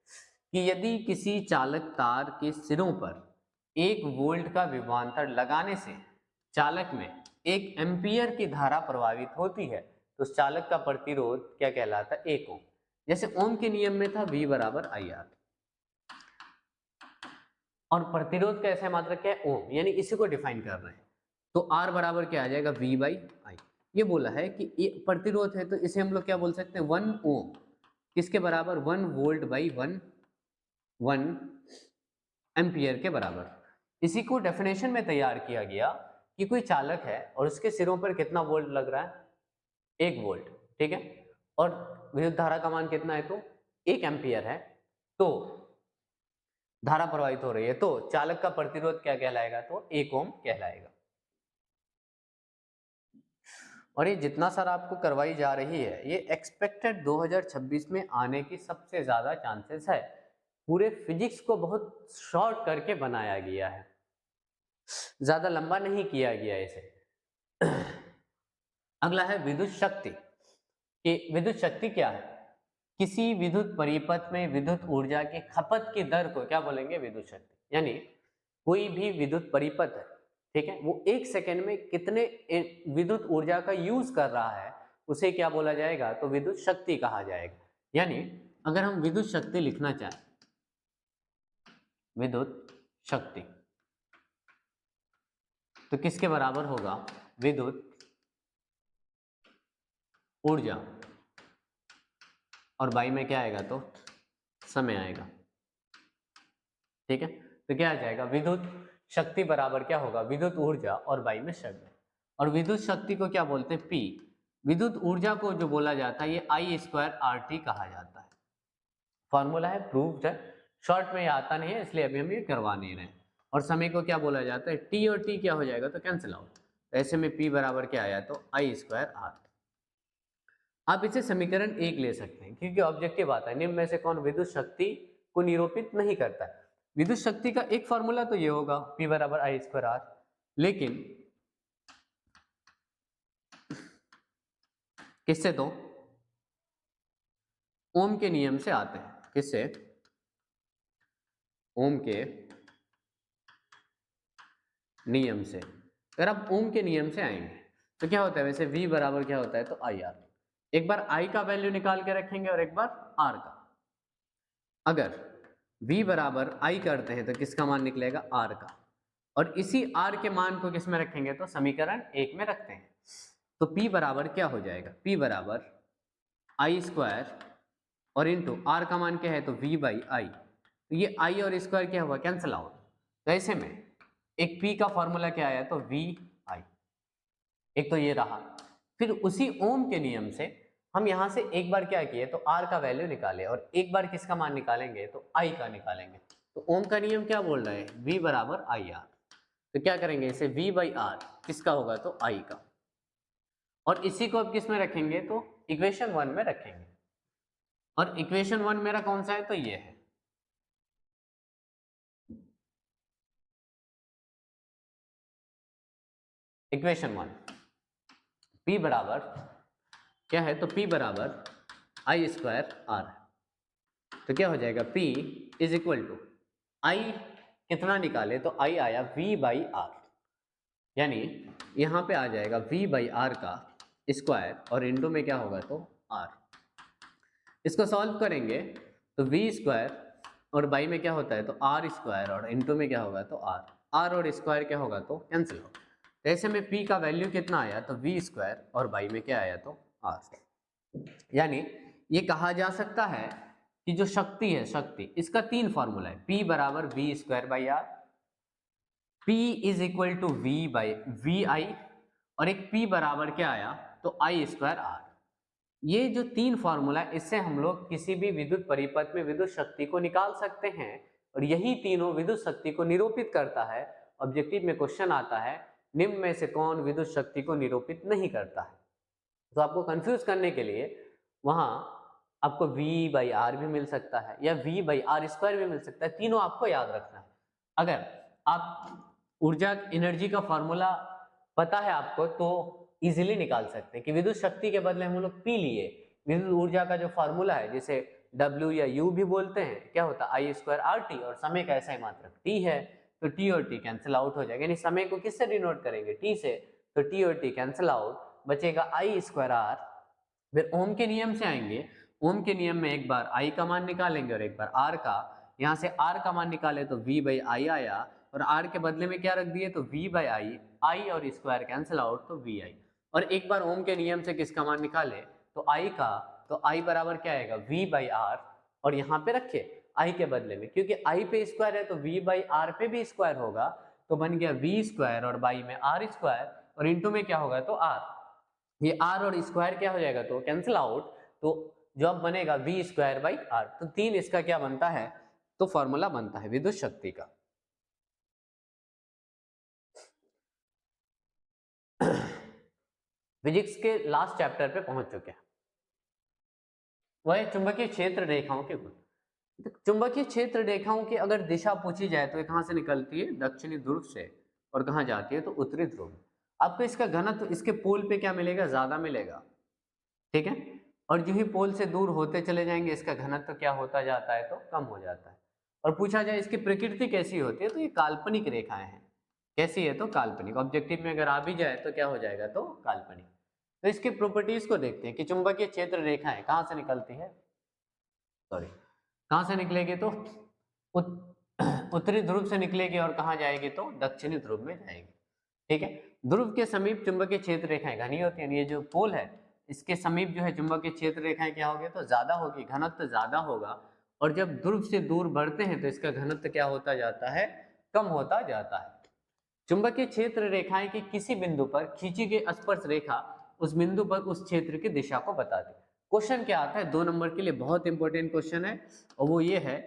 कि यदि किसी चालक तार के सिरों पर 1 वोल्ट का विभवांतर लगाने से चालक में 1 एम्पियर की धारा प्रवाहित होती है, तो उस चालक का प्रतिरोध क्या कहलाता है, 1 ओम। जैसे ओम के नियम में था V बराबर IR, और प्रतिरोध का ऐसा मात्रक क्या है, ओम, यानी इसी को डिफाइन कर रहे हैं। तो R बराबर क्या आ जाएगा, V/I। ये बोला है कि ये प्रतिरोध है, तो इसे हम लोग क्या बोल सकते हैं, 1 ओम, किसके बराबर, 1 वोल्ट बाई 1 एम्पियर के बराबर। इसी को डेफिनेशन में तैयार किया गया कि कोई चालक है और उसके सिरों पर कितना वोल्ट लग रहा है, 1 वोल्ट। ठीक है, और विद्युत धारा का मान कितना है, तो 1 एम्पियर है। तो धारा प्रवाहित हो रही है, तो चालक का प्रतिरोध क्या कहलाएगा? तो 1 ओम कहलाएगा। और ये जितना सारा आपको करवाई जा रही है, ये एक्सपेक्टेड 2026 में आने की सबसे ज्यादा चांसेस है। पूरे फिजिक्स को बहुत शॉर्ट करके बनाया गया है, ज्यादा लंबा नहीं किया गया इसे। अगला है विद्युत शक्ति। कि विद्युत शक्ति क्या है? किसी विद्युत परिपथ में विद्युत ऊर्जा की खपत की दर को क्या बोलेंगे? विद्युत शक्ति। यानी कोई भी विद्युत परिपथ है, ठीक है, वो 1 सेकेंड में कितने विद्युत ऊर्जा का यूज कर रहा है, उसे क्या बोला जाएगा? तो विद्युत शक्ति कहा जाएगा। यानी अगर हम विद्युत शक्ति लिखना चाहें, विद्युत शक्ति, तो किसके बराबर होगा? विद्युत ऊर्जा, और बाई में क्या आएगा? तो समय आएगा। ठीक है, तो क्या आ जाएगा? विद्युत शक्ति बराबर क्या होगा? विद्युत ऊर्जा और बाई में शक्ति। और विद्युत शक्ति को क्या बोलते हैं? पी। विद्युत ऊर्जा को जो बोला जाता है ये I²RT कहा जाता है। फॉर्मूला है, प्रूव्ड है, शॉर्ट में ये आता नहीं है इसलिए अभी हम ये करवा नहीं रहे। और समय को क्या बोला जाता है? टी, और टी क्या हो जाएगा? तो कैंसिल आउट। तो ऐसे में पी बराबर क्या आया? तो I²R। आप इसे समीकरण 1 ले सकते हैं क्योंकि ऑब्जेक्टिव आता है, निम्न में से कौन विद्युत शक्ति को निरूपित नहीं करता है। विद्युत शक्ति का एक फॉर्मूला तो ये होगा, P बराबर I²R, लेकिन किससे? तो ओम के नियम से आते हैं। किससे? ओम के नियम से। अगर आप ओम के नियम से आएंगे तो क्या होता है? वैसे V बराबर क्या होता है? तो IR। एक बार I का वैल्यू निकाल के रखेंगे और एक बार R का। अगर V बराबर I करते हैं तो किसका मान निकलेगा? R का। और इसी R के मान को किस में रखेंगे? तो समीकरण 1 में रखते हैं। तो P बराबर क्या हो जाएगा? P बराबर I² और इंटू R का मान क्या है? तो V/I। तो ये I और स्क्वायर क्या हुआ? Cancel out. तो ऐसे में एक P का फॉर्मूला क्या आया? तो VI। एक तो ये रहा। फिर उसी ओम के नियम से हम यहां से एक बार क्या किए? तो R का वैल्यू निकाले और एक बार किसका मान निकालेंगे? तो I का निकालेंगे। तो ओम का नियम क्या बोल रहा है? V बराबर IR। तो क्या करेंगे? इसे V/R किसका होगा? तो I का। और इसी को अब किस में रखेंगे? तो इक्वेशन 1 में रखेंगे। और इक्वेशन 1 मेरा कौन सा है? तो ये है। इक्वेशन 1 P बराबर क्या है? तो P बराबर I²R। तो क्या हो जाएगा? P is equal to I कितना निकाले? तो I आया V/R, यानी यहां पे आ जाएगा V/R का स्क्वायर और इंटू में क्या होगा? तो R। इसको सॉल्व करेंगे तो V² और बाई में क्या होता है? तो R² और इंटू में क्या होगा? तो R और स्क्वायर क्या होगा? तो कैंसिल होगा। तो ऐसे में P का वैल्यू कितना आया? तो V² और बाई में क्या आया? तो R। यानी ये कहा जा सकता है कि जो शक्ति है, शक्ति, इसका 3 फॉर्मूला है। P बराबर V²/R, P is equal to V/VI, और एक P बराबर क्या आया? तो I²R। ये जो 3 फॉर्मूला है, इससे हम लोग किसी भी विद्युत परिपथ में विद्युत शक्ति को निकाल सकते हैं, और यही तीनों विद्युत शक्ति को निरूपित करता है। ऑब्जेक्टिव में क्वेश्चन आता है, निम्न में से कौन विद्युत शक्ति को निरूपित नहीं करता है? तो आपको कंफ्यूज करने के लिए वहां आपको V/R भी मिल सकता है या V/R² भी मिल सकता है, तीनों आपको याद रखना है। अगर आप ऊर्जा एनर्जी का फॉर्मूला पता है आपको तो इजीली निकाल सकते हैं कि विद्युत शक्ति के बदले हम लोग P लिए, विद्युत ऊर्जा का जो फॉर्मूला है जिसे W या U भी बोलते हैं, क्या होता है? I²RT, और समय का ऐसा ही मात्रक T है, तो T और T कैंसिल आउट हो जाएगा। यानी समय को किससे डिनोट करेंगे? T से। तो T और T कैंसिल आउट, बचेगा I²R। फिर ओम के नियम से आएंगे। ओम के नियम में एक बार I का मान निकालेंगे और एक बार R का। यहाँ से R का मान निकाले तो V/I आया, और R के बदले में क्या रख दिए? तो V/I, I और स्क्वायर कैंसिल आउट, तो VI। और एक बार ओम के नियम से किसका मान निकाले? तो I का। तो I बराबर क्या आएगा? V/R, और यहाँ पे रखिए I के बदले में, क्योंकि I पे स्क्वायर है तो V/R पे भी स्क्वायर होगा, तो बन गया V² और बाई में R² और इंटू में क्या होगा? तो R। ये R और स्क्वायर क्या हो जाएगा? तो कैंसिल आउट। तो जॉब बनेगा V²/R। तो 3 इसका क्या बनता है? तो फॉर्मूला बनता है विद्युत शक्ति का। फिजिक्स के लास्ट चैप्टर पे पहुंच चुके हैं, वह चुंबकीय क्षेत्र रेखाओं के गुण। चुंबकीय क्षेत्र रेखाओं की अगर दिशा पूछी जाए तो ये कहाँ से निकलती है, दक्षिणी ध्रुव से, और कहाँ जाती है तो उत्तरी ध्रुव। आपको इसका घनत्व इसके पोल पे क्या मिलेगा, ज्यादा मिलेगा, ठीक है, और जो ही पोल से दूर होते चले जाएंगे इसका घनत्व क्या होता जाता है तो कम हो जाता है। और पूछा जाए इसकी प्रकृति कैसी होती है तो ये काल्पनिक रेखाएं हैं। कैसी है तो काल्पनिक, ऑब्जेक्टिव में अगर आ भी जाए तो क्या हो जाएगा तो काल्पनिक। तो इसकी प्रॉपर्टीज को देखते हैं कि चुंबकीय क्षेत्र रेखाएं कहाँ से निकलती है, सॉरी कहाँ से निकलेगी तो उत्तरी ध्रुव से निकलेगी और कहाँ जाएगी तो दक्षिणी ध्रुव में जाएगी, ठीक है। ध्रुव के समीप चुंबकीय क्षेत्र रेखाएं घनी होती है, ये जो पोल है इसके समीप जो है चुंबकीय क्षेत्र रेखाएं क्या होगी तो ज्यादा होगी, घनत्व ज्यादा होगा, और जब ध्रुव से दूर बढ़ते हैं तो इसका घनत्व क्या होता जाता है, कम होता जाता है। चुंबकीय क्षेत्र रेखाएं की किसी बिंदु पर खींची गई स्पर्श रेखा उस बिंदु पर उस क्षेत्र की दिशा को बताती है। क्वेश्चन क्या आता है 2 नंबर के लिए, बहुत इंपॉर्टेंट क्वेश्चन है, और वो ये है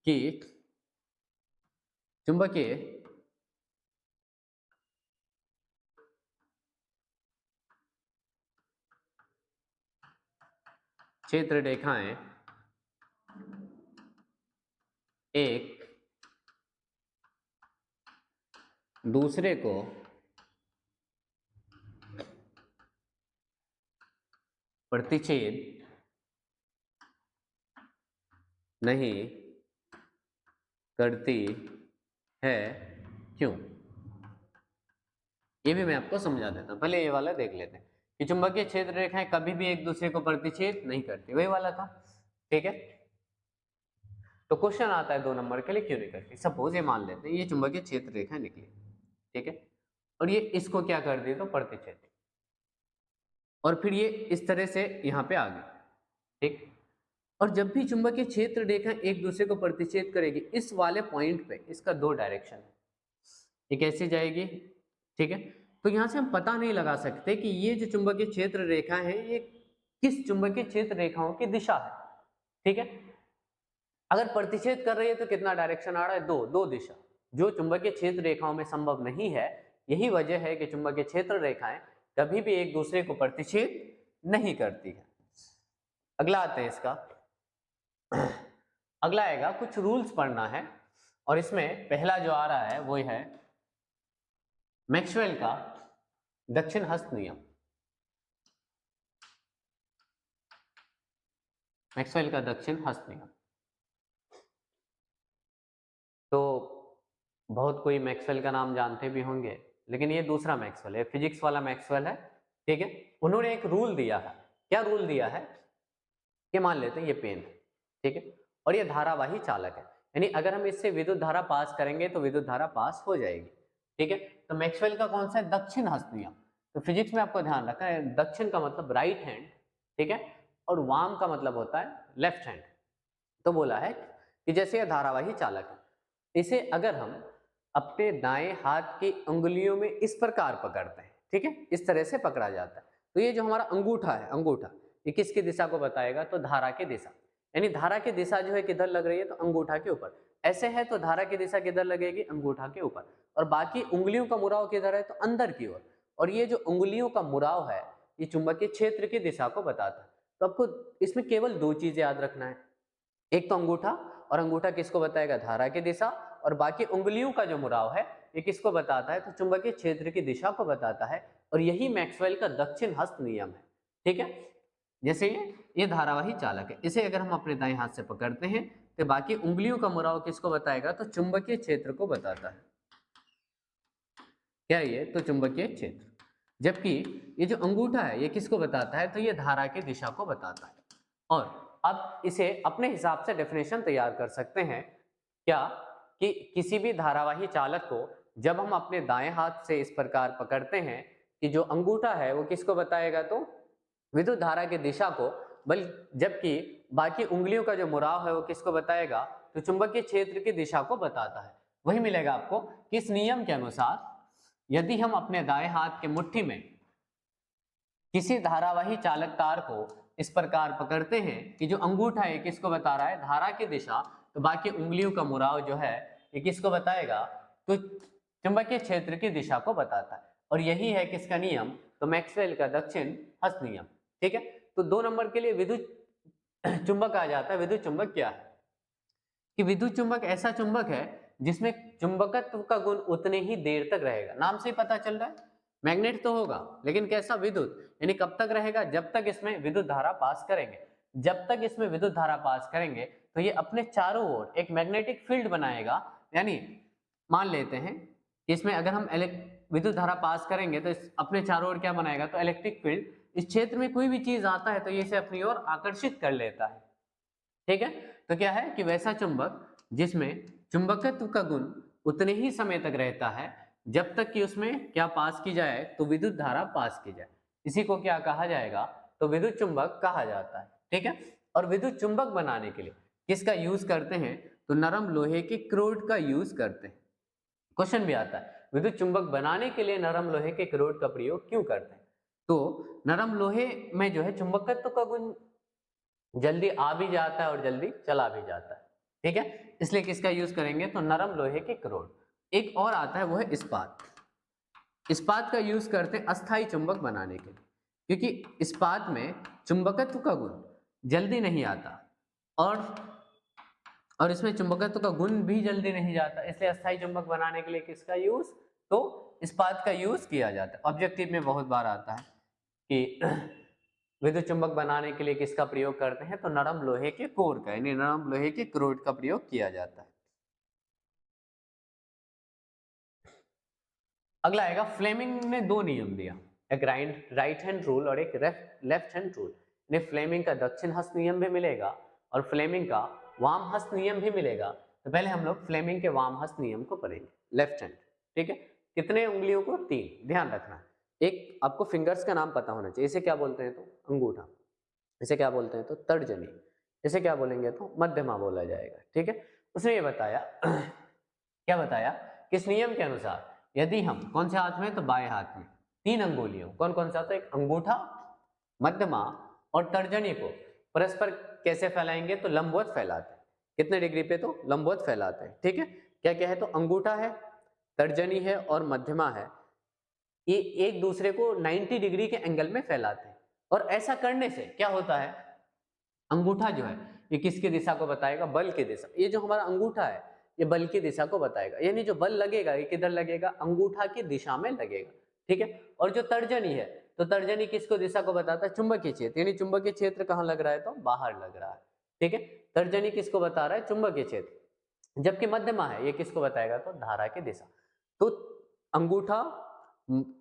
कि चुंबकीय क्षेत्र रेखाएं एक दूसरे को प्रतिच्छेद नहीं करती है, क्यों? ये भी मैं आपको समझा देता हूं, पहले ये वाला देख लेते हैं कि चुंबकीय क्षेत्र रेखाएं कभी भी एक दूसरे को प्रतिच्छेद नहीं करती, वही वाला था, ठीक है। तो क्वेश्चन आता है 2 नंबर के लिए क्यों नहीं करती। सपोज ये मान लेते हैं ये चुंबकीय क्षेत्र रेखा निकली, ठीक है, और ये इसको क्या कर दी तो प्रतिच्छेद, और फिर ये इस तरह से यहाँ पे आ गई, ठीक। और जब भी चुंबकीय क्षेत्र रेखा एक दूसरे को प्रतिच्छेद करेगी इस वाले पॉइंट पे इसका 2 डायरेक्शन है, ये कैसे जाएगी, ठीक है। तो यहाँ से हम पता नहीं लगा सकते कि ये जो चुंबकीय क्षेत्र रेखा है ये किस चुंबकीय क्षेत्र रेखाओं की दिशा है, ठीक है। अगर प्रतिच्छेद कर रही है तो कितना डायरेक्शन आ रहा है, दो दिशा, जो चुंबकीय क्षेत्र रेखाओं में संभव नहीं है। यही वजह है कि चुंबकीय क्षेत्र रेखाएं कभी भी एक दूसरे को प्रतिच्छेद नहीं करती है। अगला आते हैं इसका, अगला आएगा कुछ रूल्स पढ़ना है, और इसमें पहला जो आ रहा है वो है मैक्सवेल का दक्षिण हस्त नियम। मैक्सवेल का दक्षिण हस्त नियम, तो बहुत कोई मैक्सवेल का नाम जानते भी होंगे, लेकिन ये दूसरा मैक्सवेल है, फिजिक्स वाला मैक्सवेल है, ठीक है। उन्होंने एक रूल दिया है, क्या रूल दिया है कि मान लेते हैं ये पेन है, ठीक है, और ये धारावाही चालक है, यानी अगर हम इससे विद्युत धारा पास करेंगे तो विद्युत धारा पास हो जाएगी, ठीक है। तो मैक्सवेल का कौन सा है, दक्षिण हस्त नियम। तो फिजिक्स में आपको ध्यान रखना है दक्षिण का मतलब राइट हैंड, ठीक है, और वाम का मतलब होता है लेफ्ट हैंड। तो बोला है कि जैसे यह धारावाही चालक है, इसे अगर हम अपने दाएं हाथ की उंगलियों में इस प्रकार पकड़ते हैं, ठीक है, इस तरह से पकड़ा जाता है, तो ये जो हमारा अंगूठा है, अंगूठा ये किसकी दिशा को बताएगा तो धारा की दिशा, यानी धारा की दिशा जो है किधर लग रही है तो अंगूठा के ऊपर, ऐसे है तो धारा की दिशा किधर लगेगी अंगूठा के ऊपर, और बाकी उंगलियों का मुड़ाव किधर है तो अंदर की ओर, और ये जो उंगलियों का मुड़ाव है ये चुंबकीय क्षेत्र की दिशा को बताता है। तो आपको इसमें केवल 2 चीजें याद रखना है, एक तो अंगूठा, और अंगूठा किसको बताएगा धारा की दिशा, और बाकी उंगलियों का जो मुड़ाव है ये किसको बताता है तो चुंबकीय क्षेत्र की दिशा को बताता है, और यही मैक्सवेल का दक्षिण हस्त नियम है, ठीक है। जैसे ये धारावाही चालक है, इसे अगर हम अपने दाएं हाथ से पकड़ते हैं तो बाकी उंगलियों का मुड़ाव किसको बताएगा तो चुंबकीय क्षेत्र को बताता है, क्या ये तो चुंबकीय क्षेत्र, जबकि ये जो अंगूठा है ये किसको बताता है तो ये धारा की दिशा को बताता है। और अब इसे अपने हिसाब से डेफिनेशन तैयार कर सकते हैं, क्या कि किसी भी धारावाही चालक को जब हम अपने दाएं हाथ से इस प्रकार पकड़ते हैं कि जो अंगूठा है वो किसको बताएगा तो विद्युत धारा की दिशा को, जबकि बाकी उंगलियों का जो मुड़ाव है वो किसको बताएगा तो चुंबकीय क्षेत्र की दिशा को बताता है। वही मिलेगा आपको कि इस नियम के अनुसार यदि हम अपने दाएं हाथ के मुट्ठी में किसी धारावाही चालक तार को इस प्रकार पकड़ते हैं कि जो अंगूठा है किसको बता रहा है धारा की दिशा, तो बाकी उंगलियों का मुड़ाव जो है ये किसको बताएगा, तो चुंबकीय क्षेत्र की दिशा को बताता है। और यही है किसका नियम, तो मैक्सवेल का दक्षिण हस्त नियम। ठीक है, तो 2 नंबर के लिए विद्युत चुंबक आ जाता है। विद्युत चुंबक क्या है कि विद्युत चुंबक ऐसा चुंबक है जिसमें चुंबकत्व का गुण उतने ही देर तक रहेगा। नाम से ही पता चल रहा है, मैग्नेट तो होगा लेकिन कैसा, विद्युत, यानी कब तक रहेगा, जब तक इसमें विद्युत धारा पास करेंगे। जब तक इसमें विद्युत धारा पास करेंगे तो ये अपने चारों ओर एक मैग्नेटिक फील्ड बनाएगा। यानी मान लेते हैं कि इसमें अगर हम विद्युत धारा पास करेंगे तो इस अपने चारों ओर क्या बनाएगा, तो इलेक्ट्रिक फील्ड। इस क्षेत्र में कोई भी चीज आता है तो ये इसे अपनी ओर आकर्षित कर लेता है। ठीक है, तो क्या है कि वैसा चुंबक जिसमें चुंबकत्व का गुण उतने ही समय तक रहता है जब तक कि उसमें क्या पास की जाए, तो विद्युत धारा पास की जाए। इसी को क्या कहा जाएगा, तो विद्युत चुंबक कहा जाता है। ठीक है, और विद्युत चुंबक बनाने के लिए किसका यूज करते हैं, तो नरम लोहे के क्रोड का यूज करते हैं। क्वेश्चन भी आता है विद्युत चुंबक बनाने के लिए नरम लोहे के क्रोड का प्रयोग क्यों करते हैं। तो नरम लोहे में जो है चुंबकत्व का गुण जल्दी आ भी जाता है और जल्दी चला भी जाता है। ठीक है, इसलिए किसका यूज करेंगे, तो नरम लोहे के क्रोड। एक और आता है वो है इस्पात। इस्पात का यूज करते हैं अस्थायी चुंबक बनाने के लिए, क्योंकि इस्पात में चुंबकत्व का गुण जल्दी नहीं आता और इसमें चुंबकत्व का गुण भी जल्दी नहीं जाता, इसलिए अस्थायी चुंबक बनाने के लिए किसका यूज, तो इस्पात का यूज किया जाता है। ऑब्जेक्टिव में बहुत बार आता है कि विद्युत चुंबक बनाने के लिए किसका प्रयोग करते हैं, तो नरम लोहे के कोर का, यानी नरम लोहे के क्रोड का प्रयोग किया जाता है। अगला आएगा, फ्लेमिंग ने 2 नियम दिया, एक राइट हैंड रूल और एक लेफ्ट हैंड रूल। इन्हें फ्लेमिंग का दक्षिण हस्त नियम भी मिलेगा और फ्लेमिंग का वाम हस्त नियम भी मिलेगा। तो पहले हम लोग फ्लेमिंग के वाम हस्त नियम को पढ़ेंगे, लेफ्ट हैंड। ठीक है, कितने उंगलियों को, 3, ध्यान रखना। एक आपको फिंगर्स का नाम पता होना चाहिए। इसे क्या बोलते हैं, तो अंगूठा। इसे क्या बोलते हैं, तो तर्जनी। इसे क्या बोलेंगे, तो मध्यमा बोला जाएगा। ठीक है, उसने ये बताया क्या बताया, किस नियम के अनुसार यदि हम कौन से हाथ में, तो बाएं हाथ में 3 अंगुलियों, कौन कौन सा, तो एक अंगूठा, मध्यमा और तर्जनी को परस्पर कैसे फैलाएंगे, तो लंबवत फैलाते हैं। कितने डिग्री पे, तो लंबवत फैलाते हैं। ठीक है, क्या क्या है, तो अंगूठा है, तर्जनी है और मध्यमा है, ये एक दूसरे को 90 डिग्री के एंगल में फैलाते हैं। और ऐसा करने से क्या होता है, अंगूठा जो है ये किसकी दिशा को बताएगा, बल की दिशा। ये जो हमारा अंगूठा है ये बल की दिशा को बताएगा, यानी जो बल लगेगा ये किधर लगेगा, अंगूठा की दिशा में लगेगा। ठीक है, और जो तर्जनी है, तो तर्जनी किसको दिशा को बताता है, चुंबकीय क्षेत्र, यानी चुंबकीय क्षेत्र कहाँ लग रहा है, तो बाहर लग रहा है। ठीक है, तर्जनी किसको बता रहा है, चुंबकीय क्षेत्र। जबकि मध्यमा है ये किसको बताएगा, तो धारा की दिशा। तो अंगूठा,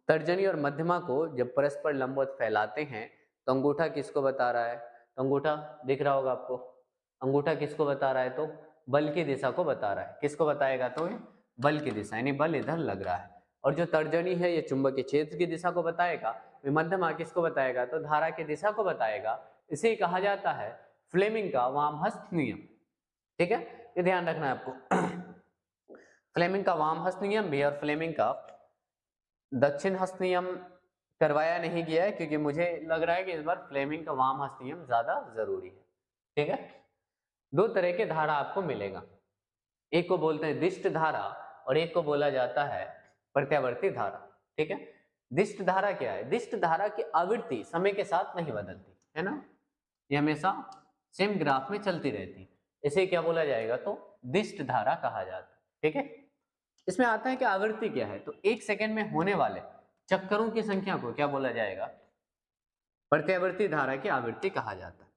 तर्जनी और मध्यमा को जब परस्पर लंबवत फैलाते हैं तो अंगूठा किसको बता रहा है, तो अंगूठा दिख रहा होगा आपको, अंगूठा किसको बता रहा है, तो बल की दिशा को बता रहा है। किसको बताएगा, तो ये बल की दिशा, यानी बल इधर लग रहा है। और जो तर्जनी है ये चुंबकीय क्षेत्र की दिशा को बताएगा, मध्यमा किसको बताएगा, तो धारा की दिशा को बताएगा। इसे कहा जाता है फ्लेमिंग का वाम हस्त नियम। ठीक है, ये ध्यान रखना है आपको। फ्लेमिंग का वाम हस्त नियम भी और फ्लेमिंग का दक्षिण हस्त नियम करवाया नहीं गया है, क्योंकि मुझे लग रहा है कि इस बार फ्लेमिंग का वाम हस्त नियम ज्यादा जरूरी है। ठीक है, 2 तरह के धारा आपको मिलेगा, एक को बोलते हैं दिष्ट धारा और एक को बोला जाता है प्रत्यावर्ती धारा। ठीक है, दिष्ट धारा क्या है, दिष्ट धारा की आवृत्ति समय के साथ नहीं बदलती है ना, ये हमेशा सेम ग्राफ में चलती रहती है। इसे क्या बोला जाएगा, तो दिष्ट धारा कहा जाता है। ठीक है, इसमें आता है कि आवृत्ति क्या है, तो 1 सेकंड में होने वाले चक्करों की संख्या को क्या बोला जाएगा, प्रत्यावर्ती धारा की आवृत्ति कहा जाता है।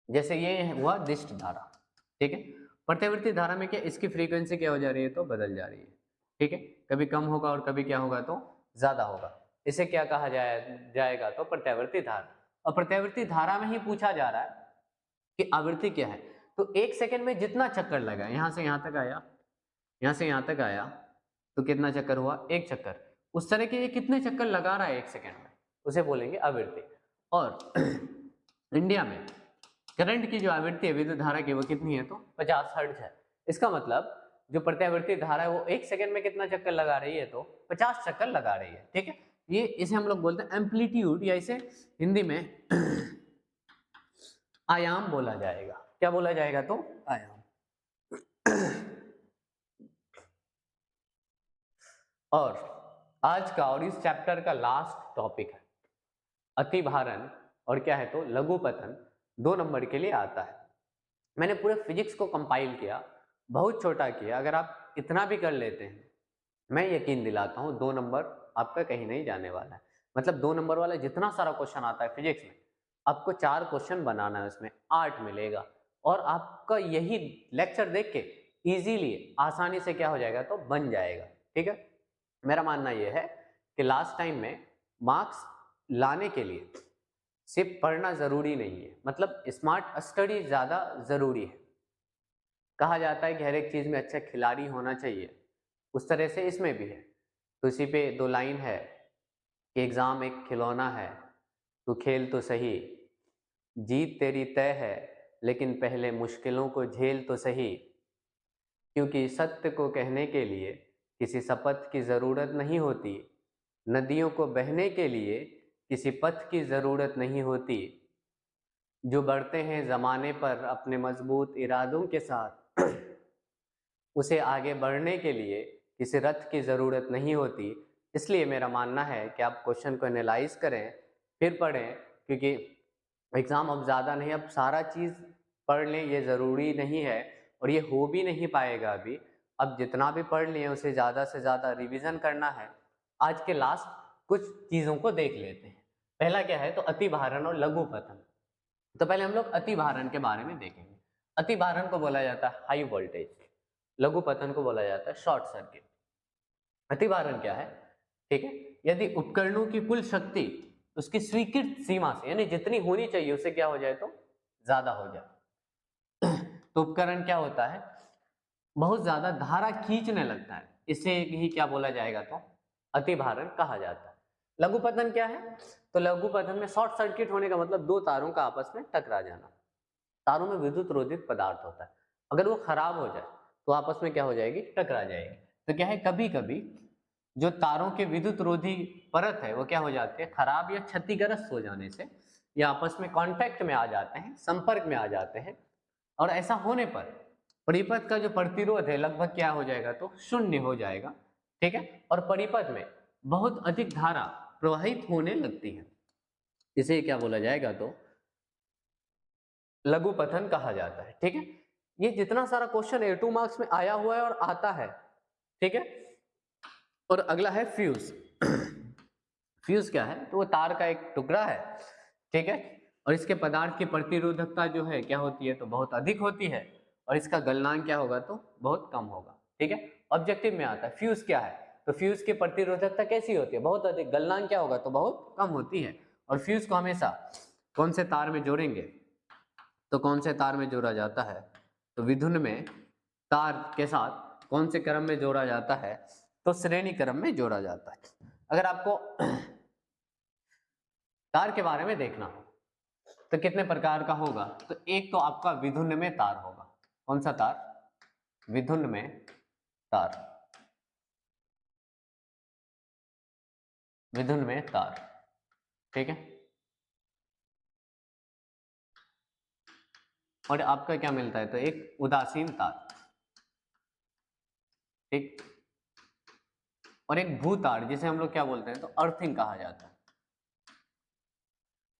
जैसे ये हुआ दिष्ट धारा। ठीक है, प्रत्यावर्ती धारा में क्या, इसकी फ्रीक्वेंसी क्या हो जा रही है, तो बदल जा रही है। ठीक है, कभी कम होगा और कभी क्या होगा, तो ज्यादा होगा। इसे क्या कहा जाएगा, तो प्रत्यावर्ती धारा। और प्रत्यावर्ती धारा में ही पूछा जा रहा है कि आवृत्ति क्या है, तो 1 सेकंड में जितना चक्कर लगा, यहां से यहां तक आया, यहां से यहां तक आया, तो कितना चक्कर हुआ, 1 चक्कर। उस तरह के ये कितने चक्कर लगा रहा है 1 सेकंड में, उसे बोलेंगे आवृत्ति। और इंडिया में करंट की जो आवृत्ति है विद्युत धारा की वो कितनी है, तो 50 हर्ट्ज है। इसका मतलब जो प्रत्यावर्ती धारा है वो 1 सेकंड में कितना चक्कर लगा रही है, तो 50 चक्कर लगा रही है। ठीक है, ये इसे हम लोग बोलते हैं एम्पलीट्यूड, या इसे हिंदी में आयाम बोला जाएगा। क्या बोला जाएगा, तो आयाम। और आज का और इस चैप्टर का लास्ट टॉपिक है अतिभारण, और क्या है तो लघुपतन 2 नंबर के लिए आता है। मैंने पूरे फिजिक्स को कंपाइल किया, बहुत छोटा किया। अगर आप इतना भी कर लेते हैं, मैं यकीन दिलाता हूँ 2 नंबर आपका कहीं नहीं जाने वाला है। मतलब 2 नंबर वाला जितना सारा क्वेश्चन आता है फिजिक्स में, आपको 4 क्वेश्चन बनाना है, उसमें 8 मिलेगा। और आपका यही लेक्चर देख के इजीली आसानी से क्या हो जाएगा तो बन जाएगा। ठीक है, मेरा मानना यह है कि लास्ट टाइम में मार्क्स लाने के लिए सिर्फ पढ़ना जरूरी नहीं है, मतलब स्मार्ट स्टडी ज्यादा जरूरी है। कहा जाता है कि हर एक चीज में अच्छा खिलाड़ी होना चाहिए, उस तरह से इसमें भी है। तो इसी पे 2 लाइन है कि एग्जाम एक खिलौना है, तू खेल तो सही, जीत तेरी तय है, लेकिन पहले मुश्किलों को झेल तो सही। क्योंकि सत्य को कहने के लिए किसी शपथ की जरूरत नहीं होती, नदियों को बहने के लिए किसी पथ की जरूरत नहीं होती। जो बढ़ते हैं जमाने पर अपने मजबूत इरादों के साथ, उसे आगे बढ़ने के लिए किसी रथ की ज़रूरत नहीं होती। इसलिए मेरा मानना है कि आप क्वेश्चन को एनालाइज करें, फिर पढ़ें, क्योंकि एग्ज़ाम अब ज़्यादा नहीं, अब सारा चीज़ पढ़ लें ये ज़रूरी नहीं है, और ये हो भी नहीं पाएगा अभी। अब जितना भी पढ़ लिए उसे ज़्यादा से ज़्यादा रिवीजन करना है। आज के लास्ट कुछ चीज़ों को देख लेते हैं। पहला क्या है तो अतिभारण और लघुपतन। तो पहले हम लोग अतिभारण के बारे में देखेंगे। अतिभारण को बोला जाता है हाई वोल्टेज, लघुपतन को बोला जाता है शॉर्ट सर्किट। अतिभारण क्या है? ठीक है, यदि उपकरणों की कुल शक्ति उसकी स्वीकृत सीमा से, यानी जितनी होनी चाहिए उससे क्या हो जाए तो ज्यादा हो जाए, तो उपकरण क्या होता है, बहुत ज्यादा धारा खींचने लगता है, इसे ही क्या बोला जाएगा तो अतिभारण कहा जाता है। लघुपतन क्या है? तो लघुपतन में शॉर्ट सर्किट होने का मतलब 2 तारों का आपस में टकरा जाना। तारों में विद्युत रोधित पदार्थ होता है, अगर वो खराब हो जाए तो आपस में क्या हो जाएगी, टकरा जाएगी। तो क्या है, कभी कभी जो तारों के विद्युत रोधी परत है वो क्या हो जाते हैं, खराब या क्षतिग्रस्त हो जाने से ये आपस में कांटेक्ट में आ जाते हैं, संपर्क में आ जाते हैं। और ऐसा होने पर परिपथ का जो प्रतिरोध है लगभग क्या हो जाएगा तो शून्य हो जाएगा। ठीक है, और परिपथ में बहुत अधिक धारा प्रवाहित होने लगती है, इसे क्या बोला जाएगा तो लघुपतन कहा जाता है। ठीक है, ये जितना सारा क्वेश्चन A2 मार्क्स में आया हुआ है और आता है। ठीक है, और अगला है फ्यूज। फ्यूज क्या है तो वो तार का एक टुकड़ा है। ठीक है, और इसके पदार्थ की प्रतिरोधकता जो है क्या होती है तो बहुत अधिक होती है, और इसका गलनांक क्या होगा तो बहुत कम होगा। ठीक है, ऑब्जेक्टिव में आता है फ्यूज क्या है, तो फ्यूज की प्रतिरोधकता कैसी होती है, बहुत अधिक, गलनांक क्या होगा तो बहुत कम होती है। और फ्यूज को हमेशा कौन से तार में जोड़ेंगे, तो कौन से तार में जोड़ा जाता है, तो विधुन में तार के साथ कौन से क्रम में जोड़ा जाता है, तो श्रेणी क्रम में जोड़ा जाता है। अगर आपको तार के बारे में देखना हो तो कितने प्रकार का होगा, तो एक तो आपका विधुन में तार होगा। कौन सा तार? विधुन में तार, विधुन में तार। ठीक है, और आपका क्या मिलता है तो एक उदासीन तार। ठीक, और एक भूतार जिसे हम लोग क्या बोलते हैं तो अर्थिंग कहा जाता है,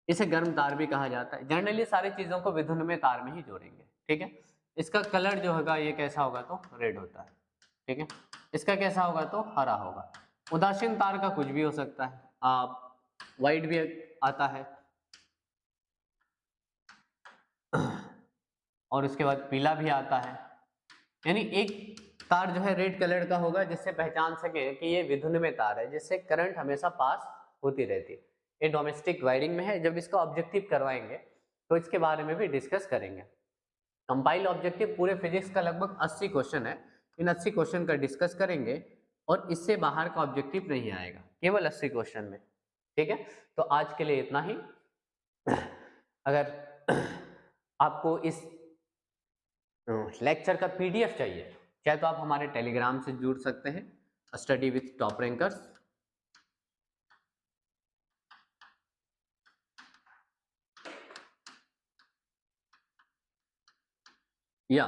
इसे गर्म तार भी कहा जाता है। जनरली सारी चीजों को विधुन में तार में ही जोड़ेंगे। ठीक है, इसका कलर जो होगा ये कैसा होगा तो रेड होता है। ठीक है, इसका कैसा होगा तो हरा होगा। उदासीन तार का कुछ भी हो सकता है, आप वाइट भी आता है, और उसके बाद पीला भी आता है। यानी एक तार जो है रेड कलर का होगा जिससे पहचान सके कि ये विधुन में तार है, जिससे करंट हमेशा पास होती रहती है। ये डोमेस्टिक वायरिंग में है, जब इसका ऑब्जेक्टिव करवाएंगे तो इसके बारे में भी डिस्कस करेंगे। कंपाइल ऑब्जेक्टिव पूरे फिजिक्स का लगभग 80 क्वेश्चन है, इन 80 क्वेश्चन का डिस्कस करेंगे, और इससे बाहर का ऑब्जेक्टिव नहीं आएगा, केवल 80 क्वेश्चन में। ठीक है, तो आज के लिए इतना ही। अगर आपको इस लेक्चर का PDF चाहिए, चाहे तो आप हमारे टेलीग्राम से जुड़ सकते हैं, स्टडी विथ टॉप रैंकर्स, या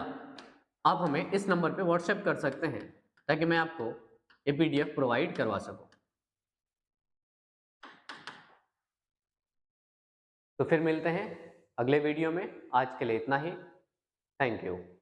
आप हमें इस नंबर पे व्हाट्सएप कर सकते हैं, ताकि मैं आपको ये PDF प्रोवाइड करवा सकूं। तो फिर मिलते हैं अगले वीडियो में। आज के लिए इतना ही। Thank you.